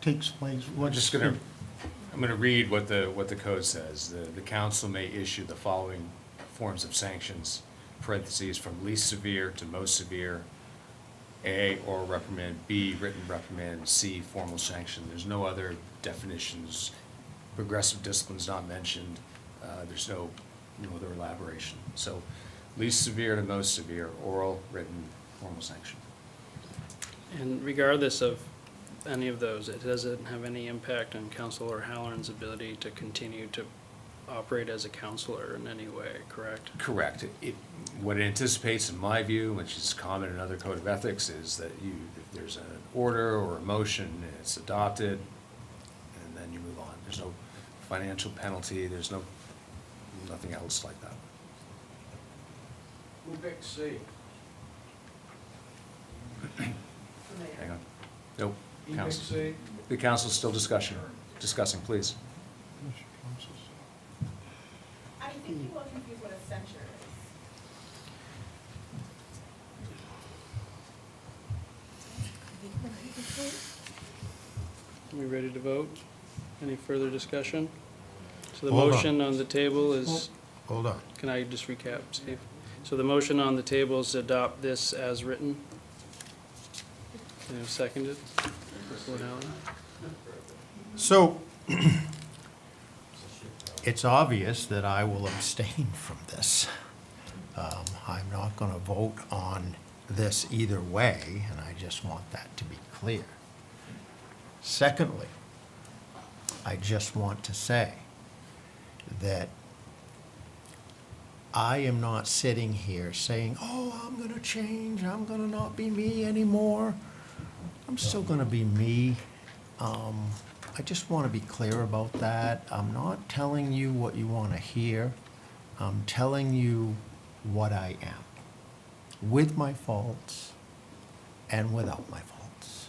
takes place? I'm gonna read what the code says. The council may issue the following forms of sanctions, parentheses, from least severe to most severe. A, oral reprimand, B, written reprimand, C, formal sanction. There's no other definitions. Progressive discipline's not mentioned. There's no other elaboration. So least severe to most severe, oral, written, formal sanction. And regardless of any of those, it doesn't have any impact on Councilor Halloran's ability to continue to operate as a counselor in any way, correct? Correct. What it anticipates, in my view, which is common in other code of ethics, is that if there's an order or a motion, it's adopted, and then you move on. There's no financial penalty, there's nothing else like that. Who picked C? Hang on. Nope. He picked Council. C? The council's still discussing, please. I think people are confused what a censure is. Are we ready to vote? Any further discussion? So the Hold on. motion on the table is, Hold on. can I just recap, Steve? So the motion on the table is to adopt this as written. And seconded? Councilor Halloran? So, it's obvious that I will abstain from this. I'm not going to vote on this either way, and I just want that to be clear. Secondly, I just want to say that I am not sitting here saying, oh, I'm going to change, I'm going to not be me anymore. I'm still going to be me. I just want to be clear about that. I'm not telling you what you want to hear. I'm telling you what I am, with my faults and without my faults.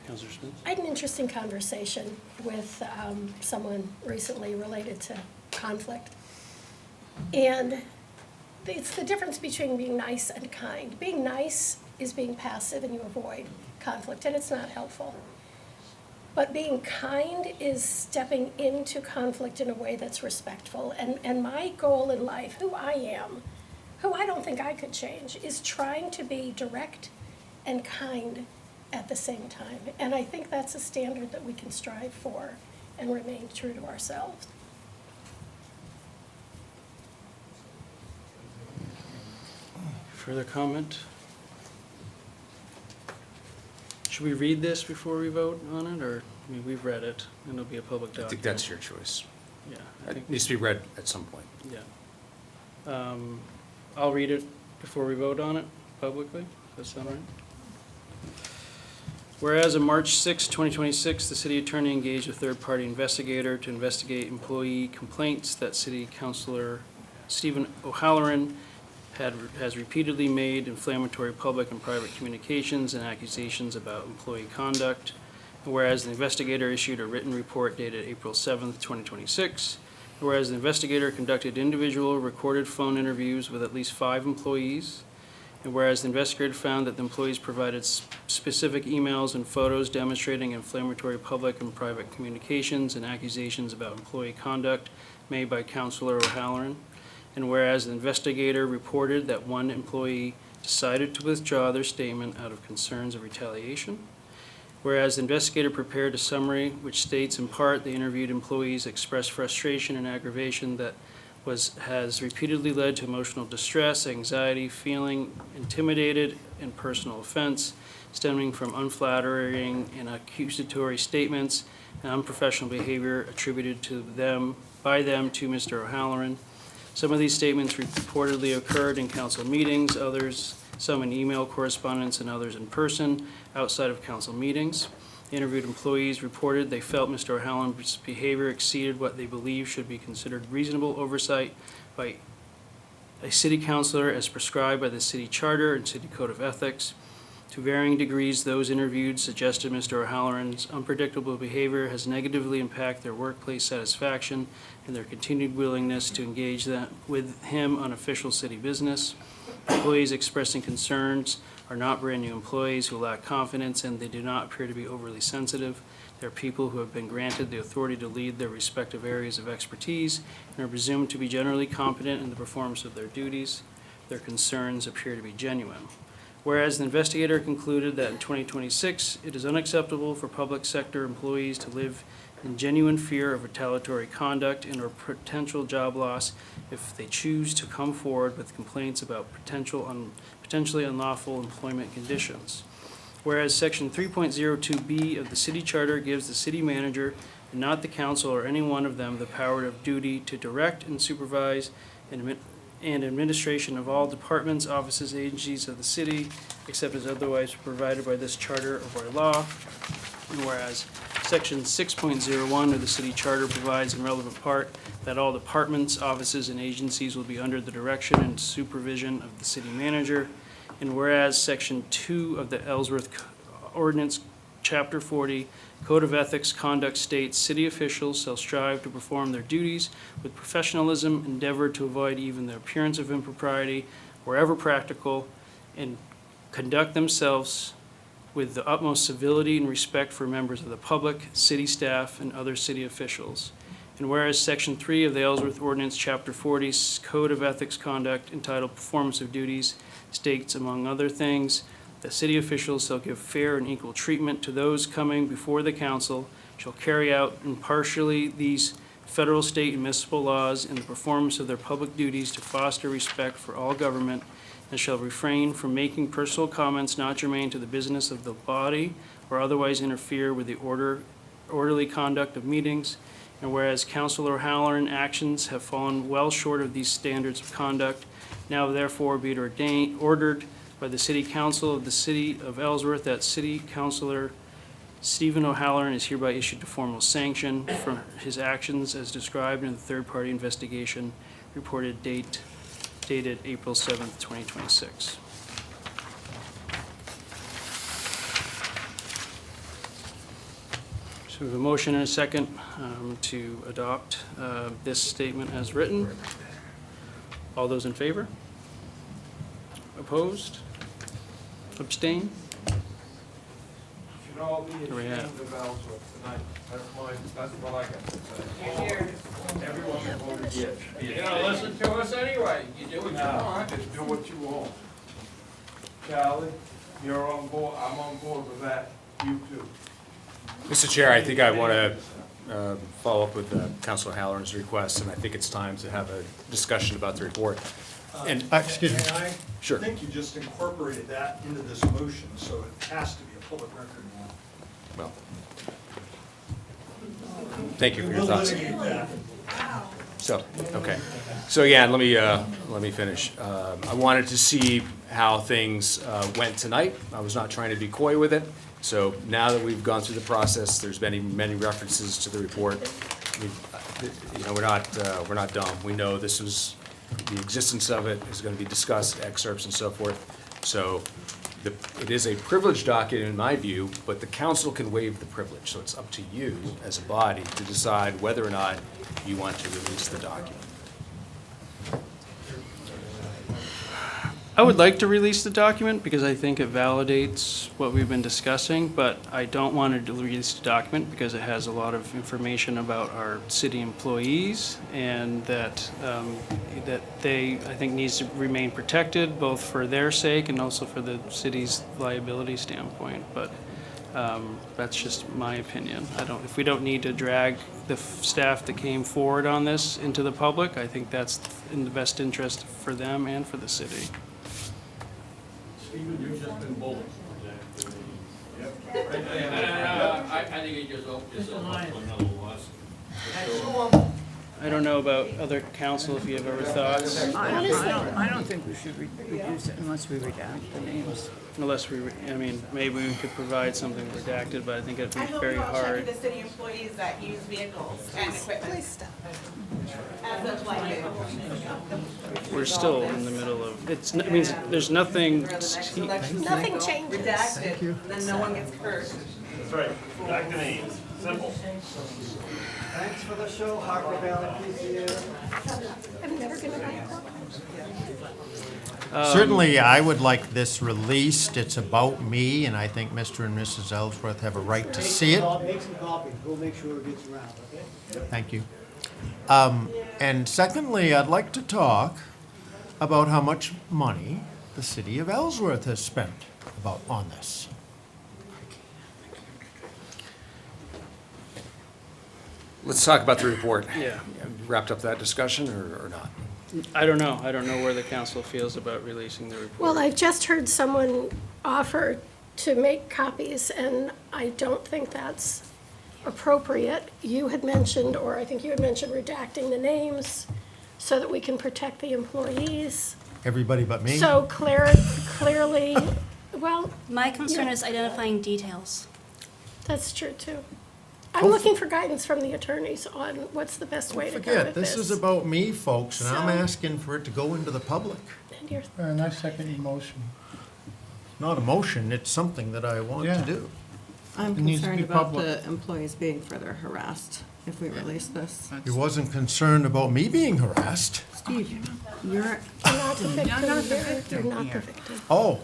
Councilor Smith? I had an interesting conversation with someone recently related to conflict. And it's the difference between being nice and kind. Being nice is being passive and you avoid conflict, and it's not helpful. But being kind is stepping into conflict in a way that's respectful. And my goal in life, who I am, who I don't think I could change, is trying to be direct and kind at the same time. And I think that's a standard that we can strive for and remain true to ourselves. Further comment? Should we read this before we vote on it, or, I mean, we've read it, and it'll be a public I document. think that's your choice. Yeah, I think, It needs to be read at some point. yeah. I'll read it before we vote on it publicly. Does that sound right? Whereas on March 6, 2026, the city attorney engaged a third-party investigator to investigate employee complaints that city councilor Stephen O'Halloran has repeatedly made inflammatory public and private communications and accusations about employee conduct. And whereas the investigator issued a written report dated April 7th, 2026, and whereas the investigator conducted individual recorded phone interviews with at least 5 employees, and whereas the investigator found that the employees provided specific emails and photos demonstrating inflammatory public and private communications and accusations about employee conduct made by Counselor O'Halloran, and whereas the investigator reported that one employee decided to withdraw their statement out of concerns of retaliation, whereas the investigator prepared a summary which states in part the interviewed employees expressed frustration and aggravation that has repeatedly led to emotional distress, anxiety, feeling intimidated, and personal offense stemming from unflattering and accusatory statements and unprofessional behavior attributed by them to Mr. O'Halloran. Some of these statements reportedly occurred in council meetings, some in email correspondence, and others in person outside of council meetings. The interviewed employees reported they felt Mr. O'Halloran's behavior exceeded what they believe should be considered reasonable oversight by a city councilor as prescribed by the city charter and city code of ethics. To varying degrees, those interviewed suggested Mr. O'Halloran's unpredictable behavior has negatively impacted their workplace satisfaction and their continued willingness to engage with him on official city business. Employees expressing concerns are not brand-new employees who lack confidence, and they do not appear to be overly sensitive. They are people who have been granted the authority to lead their respective areas of expertise and are presumed to be generally competent in the performance of their duties. Their concerns appear to be genuine. Whereas the investigator concluded that in 2026, it is unacceptable for public sector employees to live in genuine fear of retaliatory conduct and or potential job loss if they choose to come forward with complaints about potentially unlawful employment conditions. Whereas Section 3.02B of the city charter gives the city manager, and not the council or any one of them, the power of duty to direct and supervise and administration of all departments, offices, agencies of the city, except as otherwise provided by this charter or by law. And whereas Section 6.01 of the city charter provides in relevant part that all departments, offices, and agencies will be under the direction and supervision of the city manager. And whereas Section 2 of the Ellsworth Ordinance, Chapter 40, Code of Ethics Conduct states, city officials shall strive to perform their duties with professionalism, endeavor to avoid even the appearance of impropriety wherever practical, and conduct themselves with the utmost civility and respect for members of the public, city staff, and other city officials. And whereas Section 3 of the Ellsworth Ordinance, Chapter 40, Code of Ethics Conduct, entitled Performance of Duties, states, among other things, that city officials shall give fair and equal treatment to those coming before the council, shall carry out impartially these federal, state, and municipal laws in the performance of their public duties to foster respect for all government, and shall refrain from making personal comments not germane to the business of the body or otherwise interfere with the orderly conduct of meetings. And whereas Councilor O'Halloran actions have fallen well short of these standards of conduct, now therefore be it ordered by the City Council of the City of Ellsworth that City Councilor Stephen O'Halloran is hereby issued a formal sanction for his actions as described in the third-party investigation reported dated April 7th, 2026. So we have a motion and a second to adopt this statement as written. All those in favor? Opposed? Abstain? Should all be Here we ashamed have. of Ellsworth tonight. That's what I got to say. Everyone voted yes. You're gonna listen to us anyway. You do what you want. Just do what you want. Charlie, you're on board, I'm on board with that. You too. Mr. Chair, I think I want to follow up with Councilor Halloran's request, and I think it's time to have a discussion about the report. And Excuse me. And I Sure. think you just incorporated that into this motion, so it has to be a public record now. well, thank you for your We'll thoughts. litigate that. So, okay. So again, let me finish. I wanted to see how things went tonight. I was not trying to be coy with it. So now that we've gone through the process, there's been many references to the report. We're not dumb. We know this was the existence of it is going to be discussed, excerpts and so forth. So it is a privileged document in my view, but the council can waive the privilege. So it's up to you as a body to decide whether or not you want to release the document. I would like to release the document because I think it validates what we've been discussing, but I don't want to release the document because it has a lot of information about our city employees and that they, I think, needs to remain protected, both for their sake and also for the city's liability standpoint. But that's just my opinion. If we don't need to drag the staff that came forward on this into the public, I think that's in the best interest for them and for the city. Stephen, you've just been bullied. I think you just opened yourself up to another lawsuit. I don't know about other council, if you have other thoughts, I don't think we should reduce it unless we redact the names. unless maybe we could provide something redacted, but I think it'd I be hope very you all check hard. with the city employees that use vehicles and equipment. As of like, We're still in the middle of, it means there's nothing, Nothing changes. redacted, then no one gets hurt. That's right, back to names, simple. Thanks for the show, Harper Valley PCA. I'm never gonna buy a car. Certainly, I would like this released. It's about me, and I think Mr. and Mrs. Ellsworth have a right to see it. Make some copies, we'll make sure it gets around, okay? Thank you. And secondly, I'd like to talk about how much money the city of Ellsworth has spent on this. Let's talk about the report. Yeah. Wrapped up that discussion or not? I don't know where the council feels about releasing the report. Well, I've just heard someone offer to make copies, and I don't think that's appropriate. You had mentioned, or I think you had mentioned redacting the names so that we can protect the employees. Everybody but me? So clearly, well, My concern Yeah. is identifying details. that's true too. I'm looking for guidance from the attorneys on what's the best way to go Forget, with this this. is about me, folks, and I'm So- asking for it to go into the public. And you're- And I second your motion. Not a motion, it's something that I want to Yeah. do. I'm It needs to concerned be about public. the employees being further harassed if we release this. He wasn't concerned about me being harassed. Steve, you're, You're not the victim not the here. victim You're not the here. victim. Oh,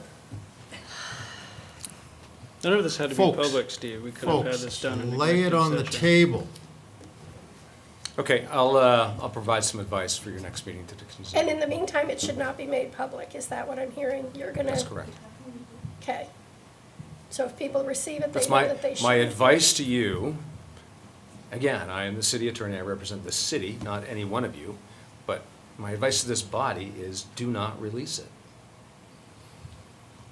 None of this had to be Folks, public, Steve. We could have had this folks, done in lay it executive on the session. table. Okay, I'll provide some advice for your next meeting to consider. And in the meantime, it should not be made public. Is that what I'm hearing? You're gonna. That's correct. Okay. So if people receive it, they That's know that they should. my advice to you. Again, I am the city attorney, I represent the city, not any one of you, but my advice to this body is do not release it.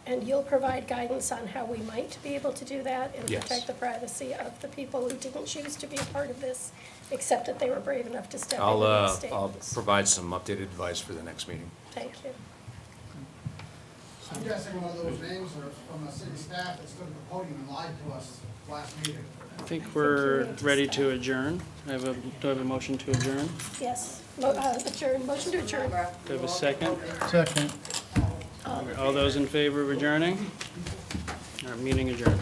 And you'll provide guidance on how we might be able to do that and Yes. protect the privacy of the people who didn't choose to be a part of this, except that they were brave enough to step into these I'll statements. provide some updated advice for the next meeting. Thank you. I'm guessing one of those names are from a city staff that stood at the podium and lied to us last meeting. I think we're ready to adjourn. Do I have a motion to adjourn? Yes. Adjourn, motion to adjourn. Do I have a second? Second. All those in favor of adjourning? Our meeting adjourned.